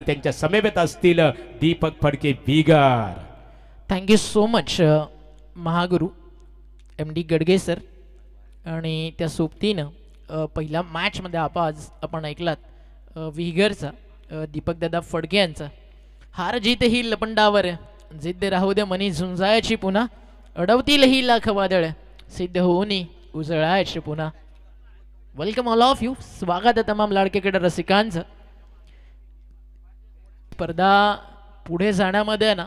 त्यांच्या समवेत असतील दीपक फडके बिगर. Thank you so much Mahaguru M D Gadge sir. आणि त्या सोबतीनं पहिल्या मॅचमध्ये आपण ऐकलात विगरचा दीपकदादा फडके यांचा हार जीत ही लपंडावर जिद्द राहू दे मनी झुंजायची पुन्हा अडवतील ही लाख वादळ सिद्ध होऊनी उजळायची पुन्हा. Welcome all of you. स्वागत आहे तमाम लाडकेकडे रसिकांचं. स्पर्धा पुढे जाण्यामध्ये ना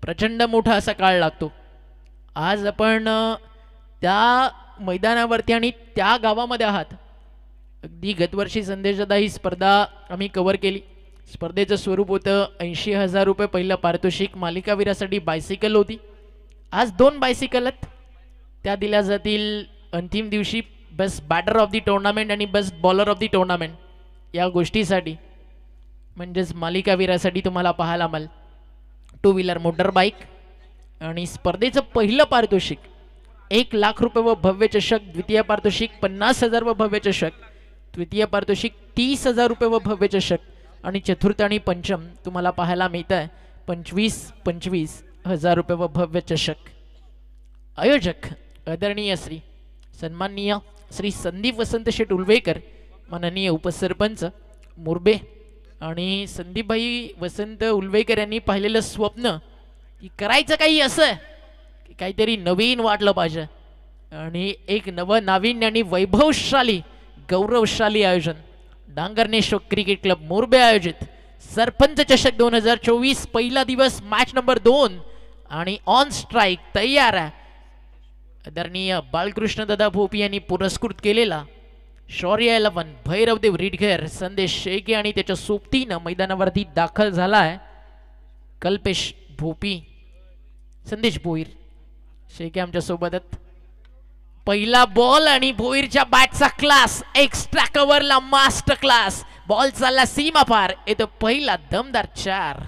प्रचंड मोठा असा काळ लागतो. आज आपण त्या मैदानावरती आणि त्या गावामध्ये आहात. अगदी गतवर्षी संदेशदा ही स्पर्धा आम्ही कव्हर केली. स्पर्धेचं स्वरूप होतं 80,000 रुपये पहिलं पारितोषिक. मालिकावीरासाठी बायसिकल होती. आज 2 बायसिकल आहेत. त्या दिल्या जातील अंतिम दिवशी best batter of the tournament आणि best bowler of the tournament या गोष्टीसाठी. म्हणजेच मालिकावीरासाठी तुम्हाला पाहायला मिळेल 2 व्हीलर मोटर बाईक. आणि स्पर्धेचं पहिलं पारितोषिक 1 लाख रुपये व भव्य चषक. द्वितीय पारितोषिक 50,000 व भव्य चषक. तृतीय पारितोषिक 30,000 रुपये व भव्य चषक. आणि चतुर्थ आणि पंचम तुम्हाला पाहायला मिळत आहे 25,000 रुपये व भव्य चषक. आयोजक आदरणीय श्री सन्माननीय श्री संदीप वसंत शेठ उलवेकर, माननीय उपसरपंच मुरबे. आणि संदीपभाई वसंत उलवेकर यांनी पाहिलेलं स्वप्न की करायचं काही असं की काहीतरी नवीन वाटलं पाहिजे आणि एक नवं नाविन्य आणि वैभवशाली गौरवशाली आयोजन डांगरनेश्वर क्रिकेट क्लब मोरबे आयोजित सरपंच चषक 2024 पहिला दिवस मॅच नंबर 2 आणि ऑन स्ट्राईक तयार आहे. आदरणीय बाळकृष्ण दादा भोपी यांनी पुरस्कृत केलेला शौर्य 11 भैरवदेव रिडघर संदेश शेके आणि त्याच्या सोबतीनं मैदानावरती दाखल झाला आहे कल्पेश भोपी संदेश भोईर शेके आमच्या सोबत आहेत. पहिला बॉल आणि भोईरच्या बॅटचा क्लास एक्स्ट्रा कव्हरला मास्टर क्लास. बॉल चालला सीमा पार. येतो पहिला दमदार 4.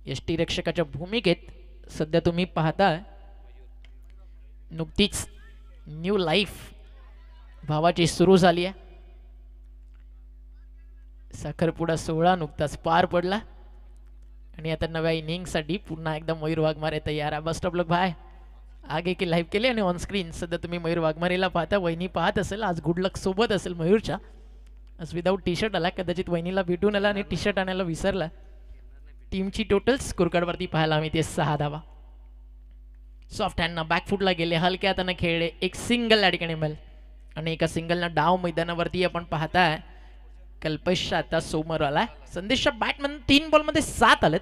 यष्टीरक्षकाच्या भूमिकेत सध्या तुम्ही पाहता नुकतीच न्यू लाईफ भावाची सुरू झाली आहे. साखरपुडा 16 नुकताच पार पडला आणि आता नव्या इनिंगसाठी पुन्हा एकदा मयूर वाघमारे तयार आहे. बस्ट ऑफ लक भाई. आगे की लाईव्ह केले आणि ऑन स्क्रीन सध्या तुम्ही मयूर वाघमारेला पाहता. वहिनी पाहत असेल. आज गुड लक सोबत असेल मयूरच्या. आज विदाऊट टी शर्ट आला. कदाचित वहिनीला भेटून आला आणि टी शर्ट आणायला विसरला. टीमची टोटल स्कोरकार्डवरती पाहायला मिळते 6 धावा. सॉफ्ट हँडनं बॅकफुटला गेले. हलक्या हातानं खेळले. एक सिंगल या ठिकाणी मिळेल आणि एका सिंगलनं डाव मैदानावरती आपण पाहताय. कल्पेश आता समोर आलाय. संदेशच्या बॅटमधून 3 बॉलमध्ये 7 आलेत.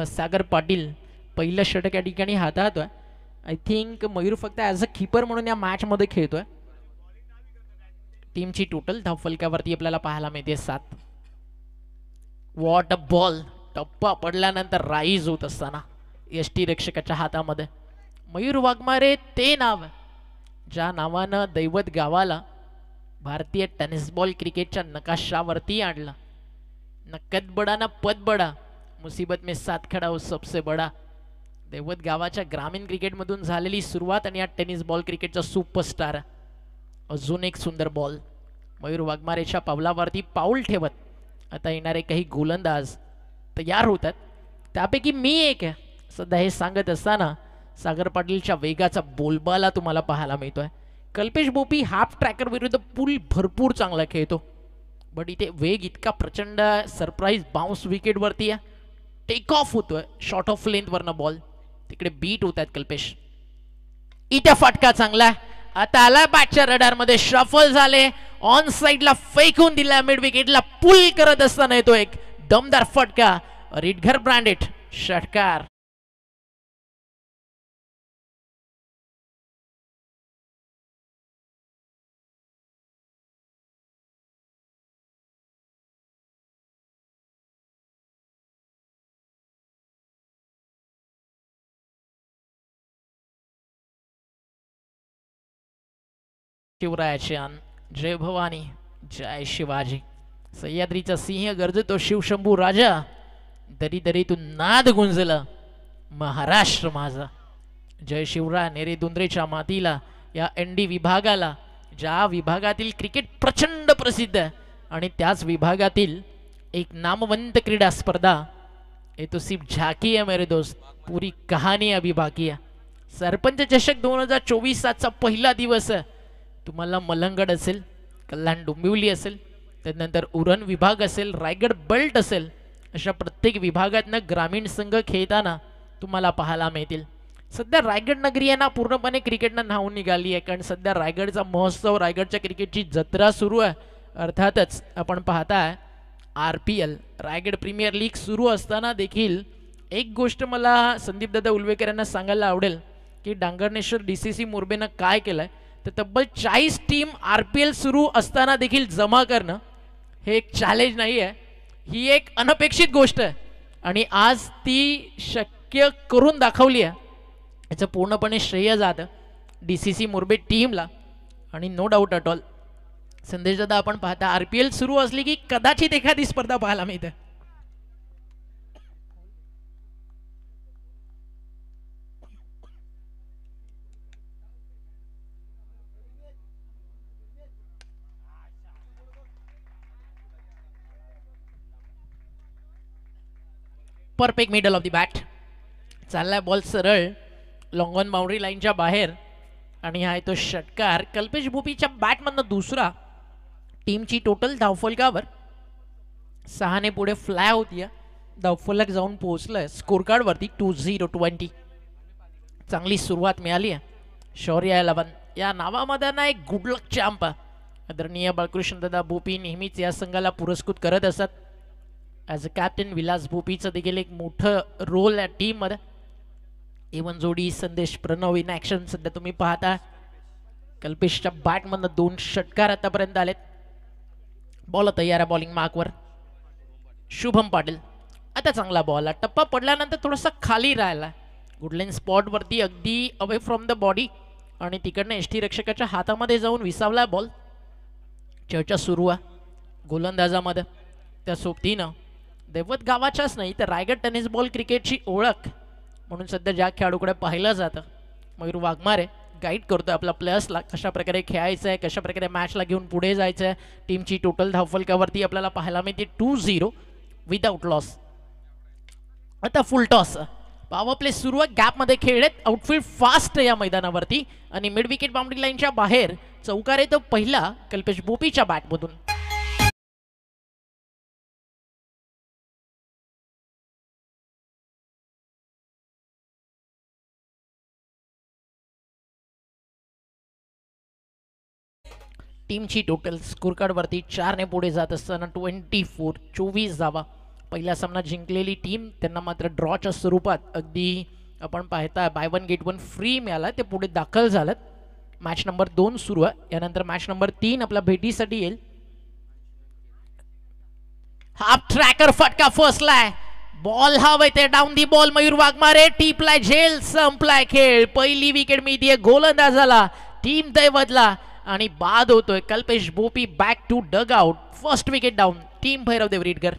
सागर पाटील पहिलं षटक या ठिकाणी हाताळतोय. आय थिंक मयूर फक्त ॲज अ कीपर म्हणून या मॅचमध्ये खेळतोय. टीमची टोटल धावफलकावरती आपल्याला पाहायला मिळते 7. What a ball. टप्पा पडल्यानंतर राईज होत असताना यष्टीरक्षकाच्या हातामध्ये मयूर वाघमारे ते नाव ज्या नावानं दैवत गावाला भारतीय टेनिस बॉल क्रिकेटच्या नकाशावरती आणला. नकद बडा ना पद बडा, मुसीबत में साथ खडा हो सबसे बडा. दैवत गावाच्या ग्रामीण क्रिकेटमधून झालेली सुरुवात आणि या टेनिस बॉल क्रिकेटचा सुपरस्टार. अजून एक सुंदर बॉल. मयूर वाघमारेच्या पावलावरती पाऊल ठेवत आता येणारे काही गोलंदाज तयार होतात. त्यापैकी मी एक आहे. सध्या हे सांगत असताना सागर पाटीलच्या वेगाचा बोलबाला तुम्हाला पाहायला मिळतोय. कल्पेश भोपी हाफ ट्रॅकर विरुद्ध पुल भरपूर चांगला खेळतो. बट इथे वेग इतका प्रचंड सरप्राईज बाउन्स विकेटवरती आहे. टेक ऑफ होतोय शॉर्ट ऑफ लेंथवरनं बॉल. तिकडे बीट होत आहेत कल्पेश. इथे फटका चांगला. आता आला बॅटच्या रडारमध्ये. शफल झाले. ऑन साइडला फेकून दिला. मिड विकेटला पुल करत असताना येतो एक दमदार फटका. रिडघर ब्रँडेड षटकार. शिवरायाचे आन जय भवानी जय शिवाजी. सह्याद्रीचा सिंह गर्जतो शिवशंभू राजा, दरी दरीतून नाद गुंजला महाराष्ट्र माझा. जय शिवराय. नेरे दुंद्रेच्या मातीला, या एनडी विभागाला, ज्या विभागातील क्रिकेट प्रचंड प्रसिद्ध आहे आणि त्याच विभागातील एक नामवंत क्रीडा स्पर्धा. ये तो सिर्फ झाकी है मेरे दोस्त, पूरी कहानी अभी बाकी है. सरपंच चषक 2024चा पहिला दिवस आहे. तुम्हाला मलंगड असेल, कल्याण डोंबिवली असेल, त्यानंतर उरण विभाग असेल, रायगड बेल्ट असेल, अशा प्रत्येक विभागातनं ग्रामीण संघ खेळताना तुम्हाला पाहायला मिळतील. सध्या रायगड नगरी आहे ना पूर्णपणे क्रिकेटनं न्हावून निघाली आहे, कारण सध्या रायगडचा महोत्सव, रायगडच्या क्रिकेटची जत्रा सुरू आहे. अर्थातच आपण पाहताय RPL रायगड प्रीमियर लीग सुरू असताना देखील एक गोष्ट मला संदीप दादा उलवेकर यांना सांगायला आवडेल की डांगरनेश्वर DCC मोरबेनं काय केलंय, तर तब्बल 40 टीम RPL सुरू असताना देखील जमा करणं हे एक चॅलेंज नाही आहे, ही एक अनपेक्षित गोष्ट आहे आणि आज ती शक्य करून दाखवली आहे. याचं पूर्णपणे श्रेय जातं DCC मोरबे टीमला. आणि नो डाऊट ॲट ऑल संदेश दादा आपण पाहता RPL सुरू असली की कदाचित एखादी स्पर्धा पाहायला मिळते. Perfect middle of the bat. चाललाय बॉल सरळ लॉंग ऑन बाउंड्री लाईनच्या बाहेर आणि हा आहे तो षटकार. कल्पेश भोपीच्या बॅटमधनं दुसरा. टीमची टोटल धावफलकावर 6 पुढे फ्लाय होती. धावफलक जाऊन पोहोचलंय स्कोर कार्डवरती 2020. चांगली सुरुवात मिळाली आहे. शौर्य 11 या नावामध्ये ना एक गुड लक चॅम्प आदरणीय बाळकृष्णदादा भोपी नेहमीच या संघाला पुरस्कृत करत असतात. ॲज अ कॅप्टन विलास भोपीचं देखील एक मोठं रोल या टीममध्ये. इवन जोडी संदेश प्रणव इन ॲक्शन सध्या तुम्ही पाहता. कल्पेशच्या बॅटमधनं 2 षटकार आतापर्यंत आलेत. बॉल तयार आहे बॉलिंग मार्कवर. शुभम पाटील. आता चांगला बॉल. टप्पा पडल्यानंतर थोडासा खाली राहिला. गुडलेन स्पॉटवरती अगदी अवे फ्रॉम द बॉडी आणि तिकडनं एसटी रक्षकाच्या हातामध्ये जाऊन विसावला बॉल. चर्चा सुरू आहे गोलंदाजामध्ये. त्या सोबतीनं दैवत गावाच्याच नाही तर रायगड टेनिस बॉल क्रिकेटची ओळख म्हणून सध्या ज्या खेळाडूकडे पाहिलं जातं मयूर वाघमारे गाईड करतो आपल्या प्लेयर्सला कशा प्रकारे खेळायचं आहे, कशा प्रकारे मॅचला घेऊन पुढे जायचं आहे. टीमची टोटल धावफलकावरती आपल्याला पाहायला मिळते 2-0 विदाउट लॉस. आता फुल टॉस. पॉवर प्ले सुरू आहे. गॅपमध्ये खेळलेत. आउटफील्ड फास्ट या मैदानावरती आणि मिड विकेट बाउंड्री लाईनच्या बाहेर चौकार आहे तो पहिला कल्पेश भोपीच्या बॅटमधून. टीमची टोटल स्कोर कार्डवरती 4 पुढे जात असताना 24 धावा. पहिला सामना जिंकलेली टीम त्यांना मात्र ड्रॉच्या स्वरूपात अगदी आपण पाहता बाय 1 गेट 1 फ्री मिळाला. ते पुढे दाखल झालं. मॅच नंबर 2 सुरू आहे. यानंतर मॅच नंबर 3 आपल्या भेटीसाठी येईल. हाफ ट्रॅकर फटका फसलाय. बॉल हवंय ते down the ball. Mayur Waghmare टीपलाय झेल. संपलाय खेळ. पहिली विकेट मिळतीये गोलंदाजाला. टीम दैवतला आणि बाद होतोय. Kalpesh Bhopi back to dugout. First wicket down. Team Bhairav Devridkar.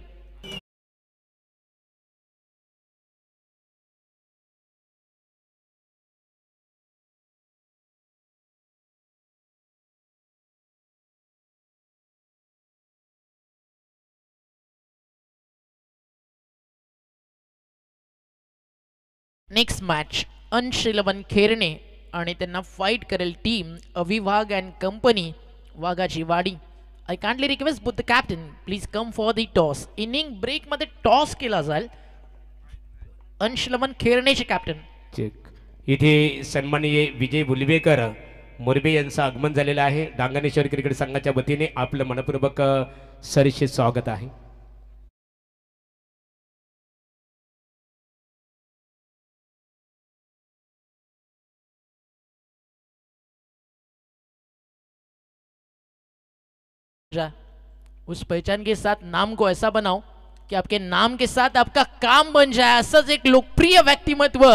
Next match Ansh 11 Kherne आणि त्यांना फाईट करेल टीम अविभाग अँड कंपनी वाघाची वाडी. I kindly request both the captain please come for the toss. Inning break मध्ये टॉस केला जाईल. अंश 11 खेरणेचे कॅप्टन. चेक. इथे सन्माननीय विजय बुलवेकर मोरबे यांचं आगमन झालेलं आहे. डांगनेश्वर क्रिकेट संघाच्या वतीने आपलं मनपूर्वक सरसे स्वागत आहे. उस पहचान के साथ नाम को ऐसा बनाओ की आपके नाम के साथ आपका काम बन जाए असंच एक लोकप्रिय व्यक्तिमत्व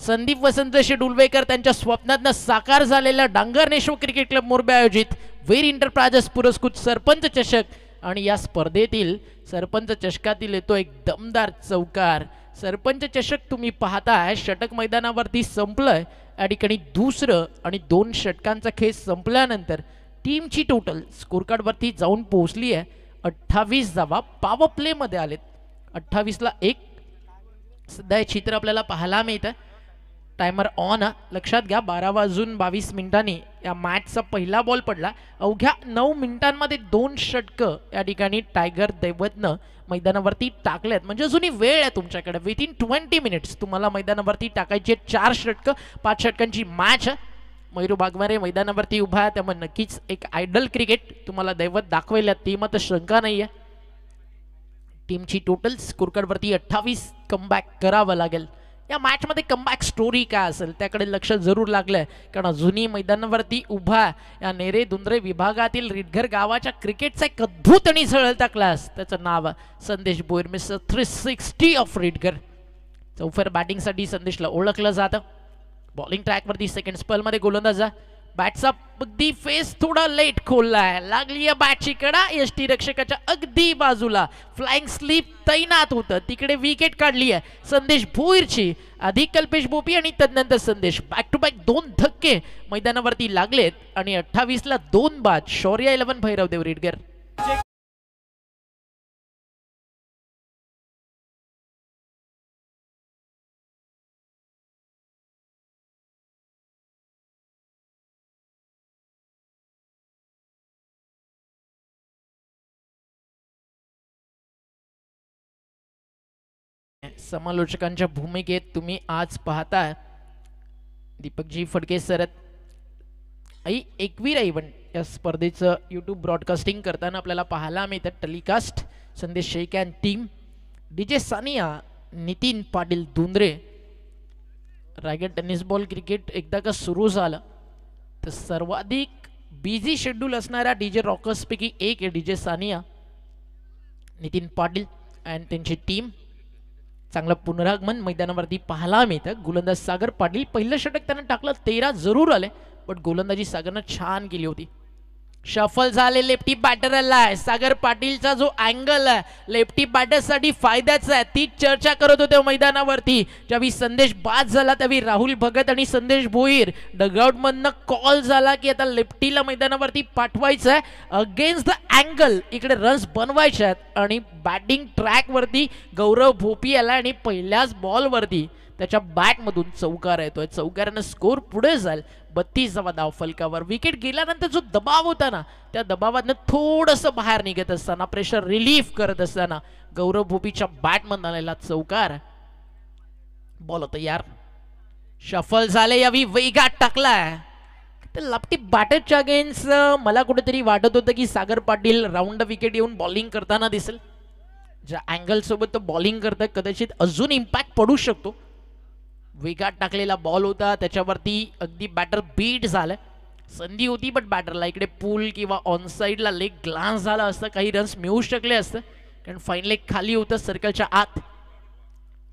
संदीप वसंत शेडुलवेकर त्यांच्या स्वप्नातनं साकार झालेल्या डांगरनेश्वर क्रिकेट क्लब मोरबे आयोजित वीर एंटरप्राइजेस पुरस्कृत सरपंच चषक आणि या स्पर्धेतील सरपंच चषकातील येतो एक दमदार चौकार. सरपंच चषक तुम्ही पाहताय षटक मैदानावरती संपलंय. या ठिकाणी दुसरं आणि 2 षटकांचा खेळ संपल्यानंतर टीमची टोटल स्कोर कार्ड वरती जाऊन पोहोचली आहे 28 धावा. पॉवर प्ले मध्ये आलेत 28 ला 1. सध्या हे चित्र आपल्याला पाहायला मिळतं. Timer on. लक्षात घ्या 12:22 या मॅचचा पहिला बॉल पडला. अवघ्या 9 मिनिटांमध्ये 2 षटकं या ठिकाणी टायगर दैवतनं मैदानावरती टाकलेत. म्हणजे अजूनही वेळ आहे तुमच्याकडे. विथिन 20 मिनिट्स तुम्हाला मैदानावरती टाकायचे 4 षटकं. 5 षटकांची मॅच. मयूर वाघमारे मैदानावरती उभा आहे त्यामुळे नक्कीच एक आयडल क्रिकेट तुम्हाला दैवत दाखवेल ती मात्र शंका नाहीये. टीमची टोटल स्कोर कार्ड वरती 28 कमबॅक करावं लागेल. या मॅच मध्ये कमबॅक स्टोरी काय असेल त्याकडे लक्ष जरूर लागलंय कारण अजूनही मैदानावरती उभा या नेरे दुंद्रे विभागातील रिडघर गावाच्या क्रिकेटचा एक अद्भुत आणि झळहळता क्लास. त्याचं नाव संदेश बोयर मिस्टर 360 ऑफ रिडघर. चौफेर बॅटिंगसाठी संदेशला ओळखलं जातं. बॉलिंग ट्रॅक वरती सेकंड स्पेल मध्ये गोलंदाज. बॅटचा अगदी फेस थोडा लेट खोललाय. लागली या बॅटची कडा यष्टी रक्षकाच्या अगदी बाजूला. फ्लाइंग स्लीप तैनात होतं तिकडे विकेट काढली आहे संदेश भोईरची. आधी कल्पेश बोपी आणि तदनंतर संदेश. बॅक टू बॅक 2 धक्के मैदानावरती लागलेत आणि 28 ला 2 बाद. शौर्य 11 भैरवदेव रिडगर. समालोचकांच्या भूमिकेत तुम्ही आज पाहताय दीपकजी फडके सर. आई एकवीर इव्हेंट या स्पर्धेचं यूट्यूब ब्रॉडकास्टिंग करताना आपल्याला पाहायला मिळतं. Telecast Sandesh Shaikh and team. DJ Saniya Nitin Patil Dundre. Raigad tennis ball cricket एकदा का सुरू झालं तर सर्वाधिक बिझी शेड्यूल असणाऱ्या डीजे रॉकर्स पैकी एक आहे डीजे सानिया. नितीन पाटील अँड त्यांची टीम. चांगलं पुनरागमन मैदानावरती पाहायला मिळतं. गोलंदाज सागर पाटील. पहिलं षटक त्यानं टाकलं 13 जरूर आले पण गोलंदाजी सागरनं छान केली होती. शफल झाले लेफ्टी बॅटरला आहे. सागर पाटीलचा जो अँगल आहे लेफ्टी बॅटरसाठी फायद्याचा आहे ती चर्चा करत होते मैदानावरती. ज्यावेळी संदेश बाद झाला त्यावेळी राहुल भगत आणि संदेश भोईर डगआउट मधनं कॉल झाला की आता लेफ्टीला मैदानावरती पाठवायचं आहे अगेन्स्ट द अँगल. इकडे रन्स बनवायचे आहेत आणि बॅटिंग ट्रॅक वरती गौरव भोपी आला आणि पहिल्याच बॉल वरती त्याच्या बॅट मधून चौकार येतोय. चौकारानं स्कोर पुढे जाईल. 32 धाव फलकावर. विकेट गेल्यानंतर जो दबाव होता ना त्या दबावातनं थोडंसं बाहेर निघत असताना प्रेशर रिलीफ करत असताना गौरव भोपीच्या बॅट मधून आलेला चौकार. बॉल तयार. शफल झाले यावी वेगात टाकलाय. तर लापटी बॅटरच्या अगेन्स्ट मला कुठेतरी वाटत होतं की सागर पाटील राऊंड विकेट येऊन बॉलिंग करताना दिसेल. ज्या अँगल सोबत तो बॉलिंग करतोय कदाचित अजून इम्पॅक्ट पडू शकतो. वेगात टाकलेला बॉल होता त्याच्यावरती अगदी बॅटर बीट झालं. संधी होती बट बॅटरला इकडे पूल किंवा ऑन साइडला लेग ग्लान्स झाला असतं काही रन्स मिळू शकले असतं कारण फाईन लेग खाली होतं सर्कलच्या आत.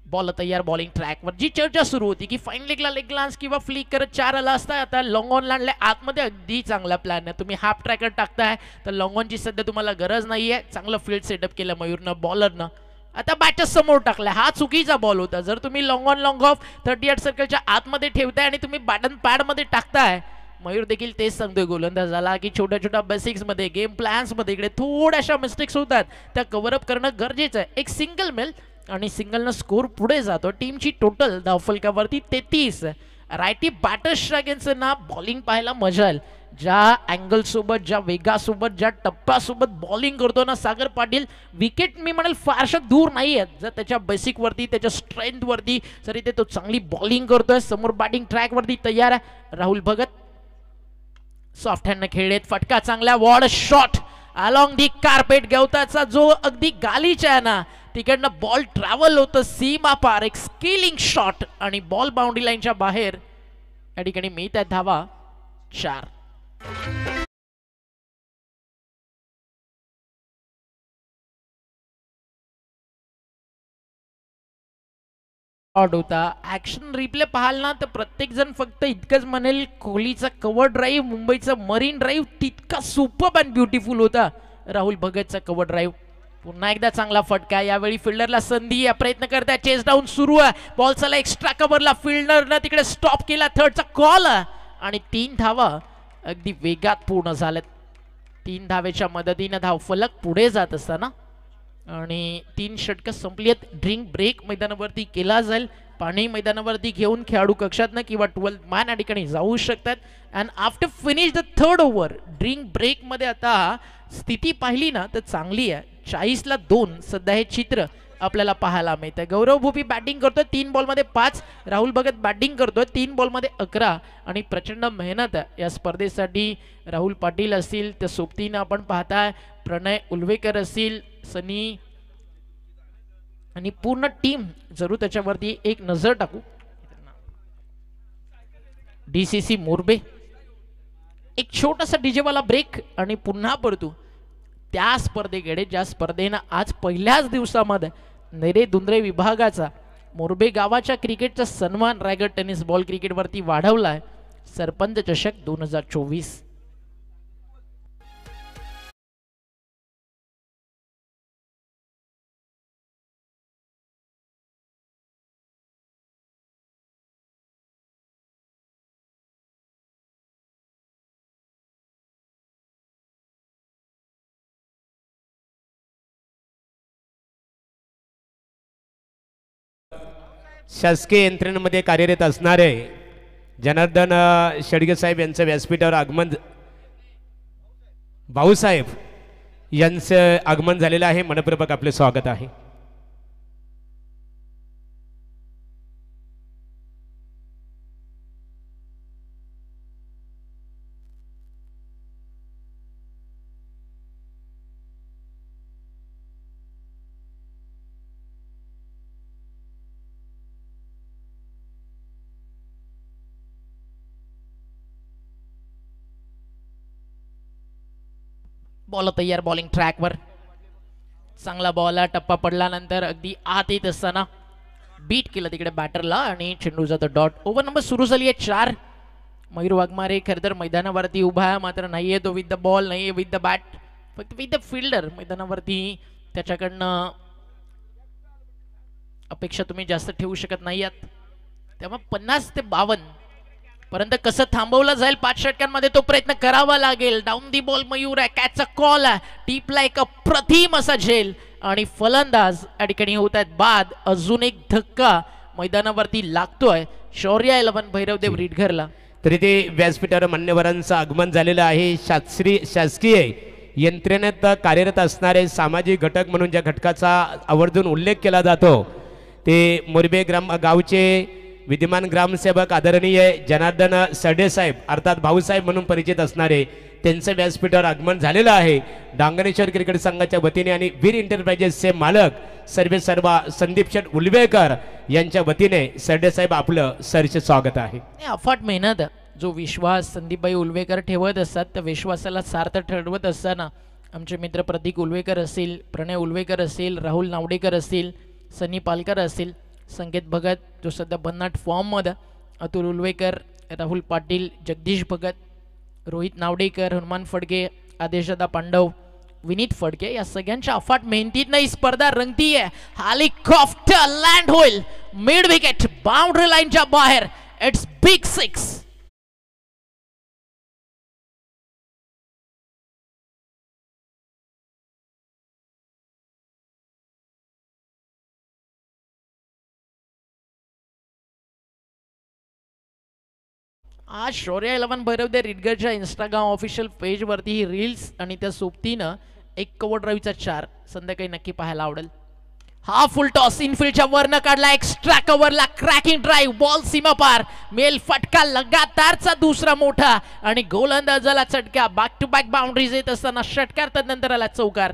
बॉल तयार. बॉलिंग ट्रॅकवर जी चर्चा सुरू होती की फाईन लेगला लेग ग्लान्स किंवा फ्लिक करत 4 आला असता. आता लॉंग ऑन लांडल्या आतमध्ये अगदी चांगला प्लॅन आहे. तुम्ही हाफ ट्रॅकर टाकताय तर लॉंग ऑनची सध्या तुम्हाला गरज नाहीये. चांगलं फील्ड सेटअप केलं मयूरनं बॉलरनं. आता बॅटर समोर टाकला. हा चुकीचा बॉल होता. जर तुम्ही लॉंग ऑन लॉंग ऑफ 38 सर्कलच्या आतमध्ये ठेवताय आणि तुम्ही बॅटन पॅड मध्ये टाकताय. मयूर देखील तेच सांगतोय गोलंदाजाला की छोट्या छोट्या बेसिक्स मध्ये गेम प्लॅन्स मध्ये इकडे थोड्याशा मिस्टेक्स होतात त्या कव्हर अप करणं गरजेचं आहे. एक सिंगल मेल आणि सिंगलनं स्कोर पुढे जातो. टीमची टोटल धावफलकावरती 33. रायटी बॅटर्सच्या अगेन्स्ट ना बॉलिंग पाहायला मजा येईल. ज्या अँगल सोबत ज्या वेगासोबत ज्या टप्प्यासोबत बॉलिंग करतो ना सागर पाटील विकेट मी म्हणेल फारशा दूर नाही आहेत. जर त्याच्या बेसिक वरती त्याच्या स्ट्रेंथ वरती जर इथे तो चांगली बॉलिंग करतोय. समोर बॅटिंग ट्रॅक वरती तयार आहे राहुल भगत. सॉफ्ट हँडनं खेळलेत. फटका चांगला. What shot along the carpet. गवताचा जो अगदी गालीचा आहे ना तिकडनं बॉल ट्रॅव्हल होतं सीमा पार. एक स्किलिंग शॉट आणि बॉल बाउंड्री लाईनच्या बाहेर. या ठिकाणी मिळत आहेत धावा 4. शॉट होता. ऍक्शन रिप्ले पाहाल ना तर प्रत्येक जण फक्त इतकंच म्हणेल कोहलीचा कव्हर ड्राईव्ह, मुंबईचा मरीन ड्राईव्ह तितका सुपर अँड ब्युटिफुल होता. राहुल भगतचा कव्हर ड्राईव्ह पुन्हा एकदा चांगला फटका. यावेळी फिल्डरला संधी आहे, प्रयत्न करताय, चेस डाऊन सुरू आहे. बॉल चला एक्स्ट्रा कव्हरला, फिल्डरनं तिकडे स्टॉप केला. थर्डचा कॉल आणि 3 धावा अगदी वेगात पूर्ण झाल्यात. 3 धावेच्या मदतीनं धाव फलक पुढे जात असताना आणि 3 षटकं संपली आहेत. ड्रिंक ब्रेक मैदानावरती केला जाईल. पाणी मैदानावरती घेऊन खेळाडू कक्षातनं किंवा 12 मॅन या ठिकाणी जाऊ शकतात. And after finish the third over, drink ब्रेकमध्ये आता स्थिती पाहिली ना तर चांगली आहे. 40ला 2 सध्या हे चित्र आपल्याला पाहायला मिळतं. गौरव भोपी बॅटिंग करतोय 3 बॉलमध्ये 5. राहुल भगत बॅटिंग करतोय 3 बॉलमध्ये 11. आणि प्रचंड मेहनत आहे या स्पर्धेसाठी. राहुल पाटील असतील, त्या सोबतीनं आपण पाहताय प्रणय उल्वेकर असतील, सनी आणि पूर्ण टीम. जरूर त्याच्यावरती एक नजर टाकू. DCC मोरबे, एक छोटासा डीजेवाला ब्रेक आणि पुन्हा परतू त्या स्पर्धेकडे ज्या स्पर्धेनं आज पहिल्याच दिवसामध्ये नेरे दुंद्रे विभागाचा मोरबे गावाच्या क्रिकेटचा सन्मान रायगड टेनिस बॉल क्रिकेटवरती वाढवलाय. सरपंच चषक 2024. शासकीय यंत्रणेमध्ये कार्यरत असणारे जनार्दन शेडगे साहेब यांचं व्यासपीठावर आगमन, भाऊसाहेब यांचं आगमन झालेलं आहे. मनपूर्वक आपले स्वागत आहे. बॉल तयार, बॉलिंग ट्रॅकवर. चांगला बॉल, टप्पा पडल्यानंतर अगदी आत येत असताना बीट केलं तिकडे बॅटरला आणि चेंडू जातो डॉट. ओव्हर नंबर सुरू झाली आहे 4. मयूर वाघमारे खरं तर मैदानावरती उभा आहे, मात्र नाहीये तो विथ द बॉल, नाहीये विथ द बॅट, फक्त विथ द फिल्डर मैदानावरती. त्याच्याकडनं अपेक्षा तुम्ही जास्त ठेवू शकत नाही आहात. त्यामुळे 50 ते 52 पर्यंत कसं थांबवलं जाईल 5 षटकांमध्ये तो प्रयत्न करावा लागेल. डाऊन दी बॉल मयूर आहे, कॅचचा कॉल आहे, टीपला एक अप्रतिम असा झेल आणि फलंदाज या ठिकाणी होत आहेत बाद. अजून एक धक्का मैदानावरती लागतोय शौर्य 11 भैरवदेव रिडघरला. तरी ते व्यासपीठावर मान्यवरांचं आगमन झालेलं आहे. शासकीय यंत्रणेत कार्यरत असणारे सामाजिक घटक म्हणून ज्या घटकाचा आवर्जून उल्लेख केला जातो ते मोरबे गावचे विद्यमान ग्रामसेवक आदरणीय जनार्दन सडे साहेब अर्थात भाऊसाहेब म्हणून परिचित असणारे त्यांचं व्यासपीठावर आगमन झालेलं आहे. डांगणेश्वर क्रिकेट संघाच्या वतीने आणि वीर एंटरप्राइजेसचे मालक सर्वेसर्वा संदीप शेठ उलवेकर यांच्या वतीने सरडे साहेब आपलं सरचे स्वागत आहे. अफाट मेहनत, जो विश्वास संदीपभाई उलवेकर ठेवत असतात त्या विश्वासाला सार्थ ठरवत असताना आमचे मित्र प्रतीक उलवेकर असतील, प्रणय उलवेकर असतील, राहुल नावडेकर असतील, सनी पालकर असतील, संकेत भगत जो सध्या भन्नाट फॉर्ममध्ये, अतुल उलवेकर, राहुल पाटील, जगदीश भगत, रोहित नावडेकर, हनुमान फडके, आदेशदा पांडव, विनीत फडके या सगळ्यांच्या अफाट मेहनतीतनं ही स्पर्धा रंगतीये. हेलिकॉप्टर लँड होईल मिड विकेट बाउंड्री लाईनच्या बाहेर. It's big 6. आज शौर्य 11 भैरवदेव रिडगरच्या इंस्टाग्राम ऑफिशियल पेजवरती ही रील्स आणि त्या सोबतीनं एक कव्हर ड्राईव्हचा 4 संध्याकाळी नक्की पाहायला आवडेल. हा फुल टॉस इनफिल्डच्या वरनं काढला, एक्स्ट्रा कव्हरला क्रॅकिंग ड्राईव्ह, बॉल सीमा पार, मेल फटका लगातारचा दुसरा मोठा आणि गोलंदाजाला चटका. बॅक टू बॅक बाउंड्रीज येत असताना षटकार, तदनंतर आला चौकार.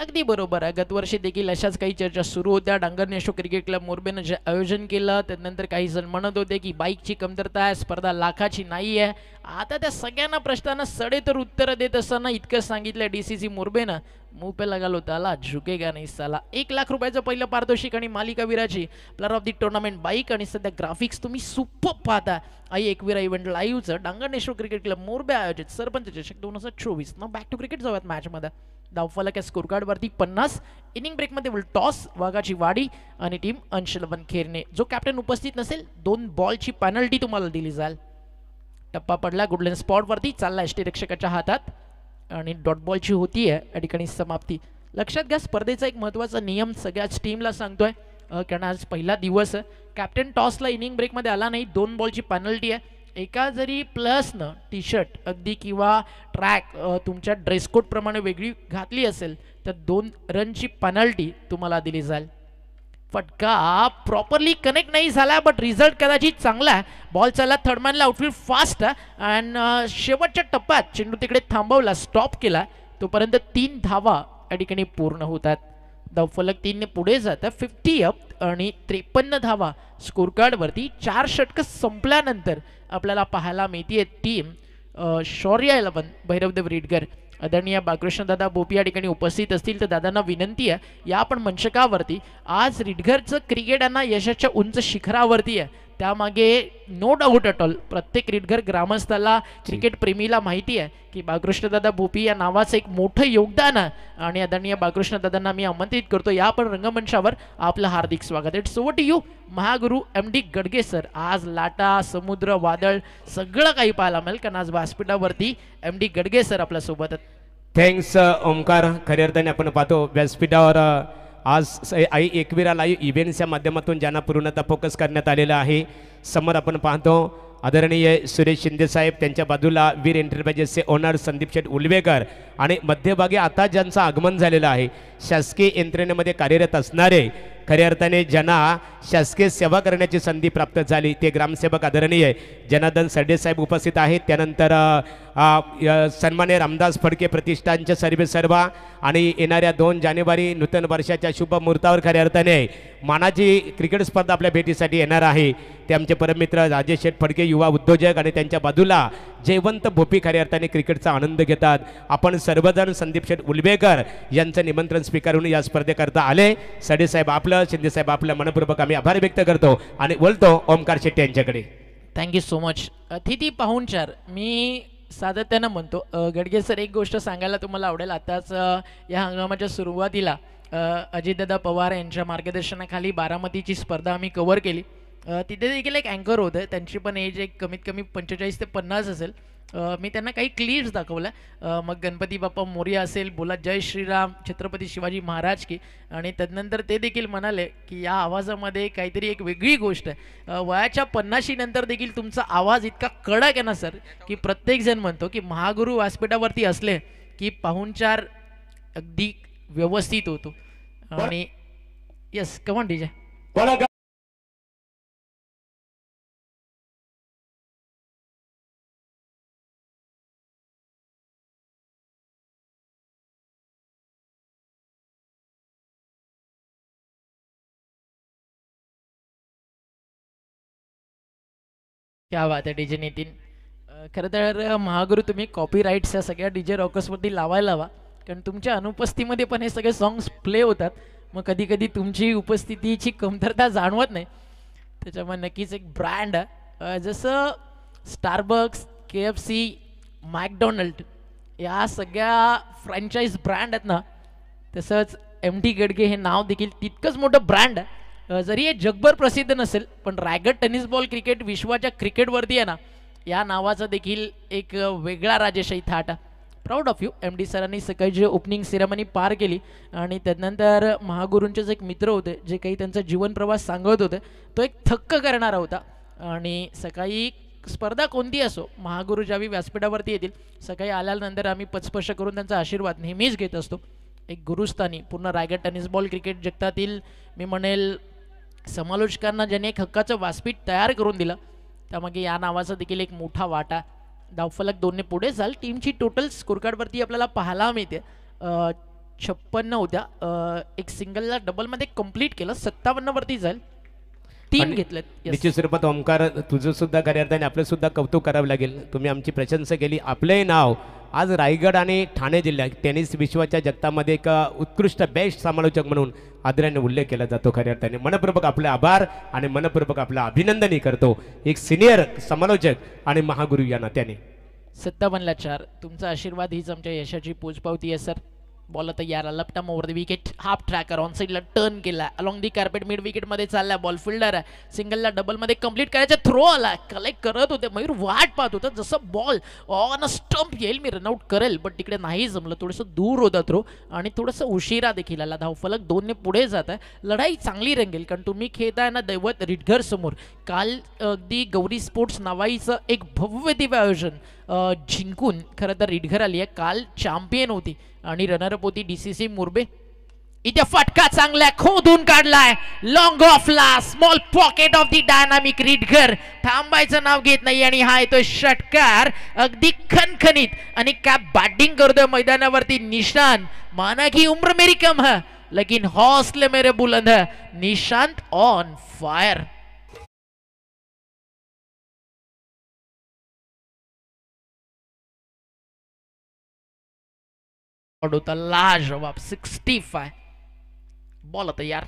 अगदी बरोबर आहे. गतवर्षी देखील अशाच काही चर्चा सुरू होत्या. डांगर नेशो क्रिकेट क्लब मोरबेनं जे आयोजन केलं त्यानंतर काही जण म्हणत होते की बाईकची कमतरता आहे, स्पर्धा लाखाची नाही आहे. आता त्या सगळ्यांना प्रश्नांना सडेतर उत्तरं देत असताना इतकं सांगितलं DCC मोरबेनं, मुंह पे लगा लो ताला झुकेगा नहीं साला. 1 लाख रुपयाचं पहिलं पारितोषिक आणि मालिकावीराची player of the tournament bike आणि सध्या ग्राफिक्स तुम्ही सुपर पाहता. आई एकविरा इव्हेंट लाईव्हचं डांगर नेशो क्रिकेट क्लब मोरबे आयोजित सरपंच चषक 2024. ना बॅक टू क्रिकेट जाऊयात मॅचमध्ये. धावफलक या स्कोर कार्डवरती 50. इनिंग ब्रेकमध्ये विल टॉस वाघाची वाडी आणि टीम अंशल वनखेरणे. जो कॅप्टन उपस्थित नसेल 2 बॉलची पेनल्टी तुम्हाला दिली जाईल. टप्पा पडला गुडलँड स्पॉटवरती, चालला यष्टीरक्षकाच्या हातात आणि डॉट बॉलची होती आहे या ठिकाणी समाप्ती. लक्षात घ्या स्पर्धेचा एक महत्त्वाचा नियम सगळ्याच टीमला सांगतोय, कारण आज पहिला दिवस आहे. कॅप्टन टॉसला इनिंग ब्रेकमध्ये आला नाही, 2 बॉलची पेनल्टी आहे. एका जरी प्लसनं टी शर्ट अगदी किंवा ट्रॅक तुमच्या ड्रेसकोड प्रमाणे वेगळी घातली असेल तर 2 रनची पेनल्टी तुम्हाला दिली जाईल. फटका प्रॉपरली कनेक्ट नाही झाला बट रिझल्ट कदाचित चांगला आहे. बॉल चालला थर्डमॅनला, आउटफील्ड फास्ट आहे अँड शेवटच्या टप्प्यात चेंडू तिकडे थांबवला, स्टॉप केला. तोपर्यंत 3 धावा या ठिकाणी पूर्ण होतात. धावफलक 3 ने पुढे जातं. 50 अप आणि 53 धावा स्कोर कार्डवरती. 4 षटकं संपल्यानंतर आपल्याला पाहायला मिळते टीम शौर्य 11 भैरवदेव रिडगर. आदरणीय बाळकृष्ण दादा बोपी या ठिकाणी उपस्थित असतील तर दादांना विनंती आहे या आपण मंचकावरती. आज रिडगरचं क्रिकेट यांना यशाच्या उंच शिखरावरती आहे. त्यामागे नो डाऊट अट ऑल प्रत्येक रिडगर ग्रामस्थाला क्रिकेट प्रेमीला माहिती आहे की बाळकृष्णदादा भोपी या नावाचं एक मोठं योगदान आहे. आणि आदरणीय बाळकृष्णदादांना मी आमंत्रित करतो या पण रंगमंचावर. आपलं हार्दिक स्वागत. It's over to you Mahaguru MD Gadge sir. आज लाटा समुद्र वादळ सगळं काही पाहायला मिळेल कारण आज व्यासपीठावरती MD गडगे सर आपल्यासोबत. थँक्स ओमकार. खऱ्या अर्थाने आपण पाहतो व्यासपीठावर आज आई एकविरा लाईव्ह इव्हेंट्सच्या माध्यमातून ज्यांना पूर्णतः फोकस करण्यात आलेला आहे. समोर आपण पाहतो आदरणीय सुरेश शिंदे साहेब, त्यांच्या बाजूला वीर एंटरप्राइजेसचे ओनर संदीप शेठ उलवेकर आणि मध्यभागी आता ज्यांचं आगमन झालेलं आहे शासकीय यंत्रणेमध्ये कार्यरत असणारे, खऱ्या अर्थाने ज्यांना शासकीय सेवा करण्याची संधी प्राप्त झाली ते ग्रामसेवक आदरणीय जनार्दन सरडे साहेब उपस्थित आहेत. त्यानंतर सन्मान्य रामदास फडके प्रतिष्ठानचे सर्वेसर्वा आणि येणाऱ्या 2 जानेवारी नूतन वर्षाच्या शुभ मुहूर्तावर खऱ्या अर्थाने मानाची क्रिकेट स्पर्धा आपल्या भेटीसाठी येणार आहे. ते आमचे परममित्र राजेश शेठ फडके युवा उद्योजक आणि त्यांच्या बाजूला जयवंत भोपी खऱ्या अर्थाने क्रिकेटचा आनंद घेतात. आपण सर्वजण संदीप शेठ उलवेकर यांचं निमंत्रण स्वीकारून या स्पर्धेकरता आले. सरडे साहेब आपलं, शिंदे साहेब आपलं मनपूर्वक आम्ही आभार व्यक्त करतो आणि बोलतो ओमकार शेट्टी यांच्याकडे. Thank you so much. अतिथी पाहुणचार मी सातत्यानं म्हणतो. गडगे सर एक गोष्ट सांगायला तुम्हाला आवडेल. आताच या हंगामाच्या सुरुवातीला अजितदादा पवार यांच्या मार्गदर्शनाखाली बारामतीची स्पर्धा आम्ही कव्हर केली. तिथे देखील एक अँकर होतं, त्यांची पण एज एक कमीत कमी 45 ते 50 असेल. मी त्यांना काही क्लिप्स दाखवल्या. मग गणपती बाप्पा मोरया असेल, बोला जय श्रीराम, छत्रपती शिवाजी महाराज की. आणि त्यानंतर ते देखील म्हणाले की या आवाजामध्ये काहीतरी एक वेगळी गोष्ट आहे. वयाच्या 50 नंतर देखील तुमचा आवाज इतका कडक आहे ना सर की प्रत्येकजण म्हणतो की महागुरु व्यासपीठावरती असले की पाहुणचार अगदी व्यवस्थित होतो. आणि येस कमॉन डीजे. क्या बात आहे डीजे नितीन. खरं तर महागुरु तुम्ही कॉपीराईट्स या सगळ्या डीजे रॉकर्सवरती लावायला हवा, कारण तुमच्या अनुपस्थितीमध्ये पण हे सगळे सॉंग्स प्ले होतात. मग कधी कधी तुमची उपस्थितीची कमतरता जाणवत नाही. त्याच्यामुळे नक्कीच एक ब्रँड आहे. जसं स्टारबक्स, KFC, मॅकडॉनल्ड या सगळ्या फ्रँचाईज ब्रँड आहेत ना, तसंच MD गडगे हे नाव देखील तितकंच मोठं ब्रँड आहे. जरी हे जगभर प्रसिद्ध नसेल पण रायगड टेनिस बॉल क्रिकेट विश्वाच्या क्रिकेटवरती आहे ना, या नावाचा देखील एक वेगळा राजेशाही थाट. Proud of you. MD सरांनी सकाळी जे ओपनिंग सेरेमनी पार केली आणि त्यानंतर महागुरूंचेच एक मित्र होते जे काही त्यांचा जीवन प्रवास सांगत होते, तो एक थक्क करणारा होता. आणि सकाळी स्पर्धा कोणती असो, महागुरू ज्यावेळी व्यासपीठावरती येतील सकाळी आल्यानंतर आम्ही पचस्पर्श करून त्यांचा आशीर्वाद नेहमीच घेत असतो. एक गुरुस्थानी पूर्ण रायगड टेनिस बॉल क्रिकेट जगतातील मी म्हणेल समालोचकांना ज्याने एक हक्काचं व्यासपीठ तयार करून दिलं, त्यामागे या नावाचा देखील एक मोठा वाटा. धावफलक 2 ने पुढे जाल. टीमची टोटल स्कोर कार्डवरती आपल्याला पाहायला मिळते 56 होत्या. एक सिंगलला डबलमध्ये कंप्लीट केलं, 57 वरती जाईल. 3 घेतलेत. Yes. निश्चित स्वरूपात ओमकार, तुझं सुद्धा खऱ्या अर्थाने आपलं सुद्धा कौतुक करावं लागेल. तुम्ही आमची प्रशंसा केली. आपलंही नाव आज रायगड आणि ठाणे जिल्ह्यात टेनिस विश्वाच्या जगतामध्ये एक उत्कृष्ट बेस्ट समालोचक म्हणून आदराने उल्लेख केला जातो. खऱ्या अर्थाने मनपूर्वक आपले आभार आणि मनपूर्वक आपलं अभिनंदनही करतो एक सिनियर समालोचक आणि महागुरू या नात्याने. 57ला 4. तुमचा आशीर्वाद हीच आमच्या यशाची पोचपावती आहे सर. बॉल आता यार लपटम over the wicket. Half tracker on साईडला टर्न केला, along the carpet mid wicket मध्ये चालला. बॉल फिल्डर आहे, सिंगलला डबल मध्ये कंप्लीट करायचा. थ्रो आला, कलेक्ट करत होते मयूर, वाट पाहत होता जसं बॉल ऑन अ स्टंप येईल, मी रनआउट करेल, बट तिकडे नाही जमलं. थोडंसं दूर होता थ्रो आणि थोडंसं उशिरा देखील आला. धावफलक 2 ने पुढे जात आहे. लढाई चांगली रंगेल, कारण तुम्ही खेळताय ना दैवत रिडघर समोर. काल अगदी गौरी स्पोर्ट्स नावाईचं एक भव्य दिव्य आयोजन जिंकून खरं तर रिडघर आली आहे. काल चॅम्पियन होती आणि रनरअप होती DCC मुरबे. इथे फटका चांगला खोदून काढलाय, लॉंग ऑफला, small pocket of the dynamic Ridghar. थांबायचं नाव घेत नाही आणि हा येतोय षटकार अगदी खणखणीत. आणि काय बॅटिंग करतोय मैदानावरती निशांत. माना की उम्र मेरी कम है लेकिन हौसले मेरे बुलंद है. Nishant on fire. होता लाजवाब 65. बॉल आता यार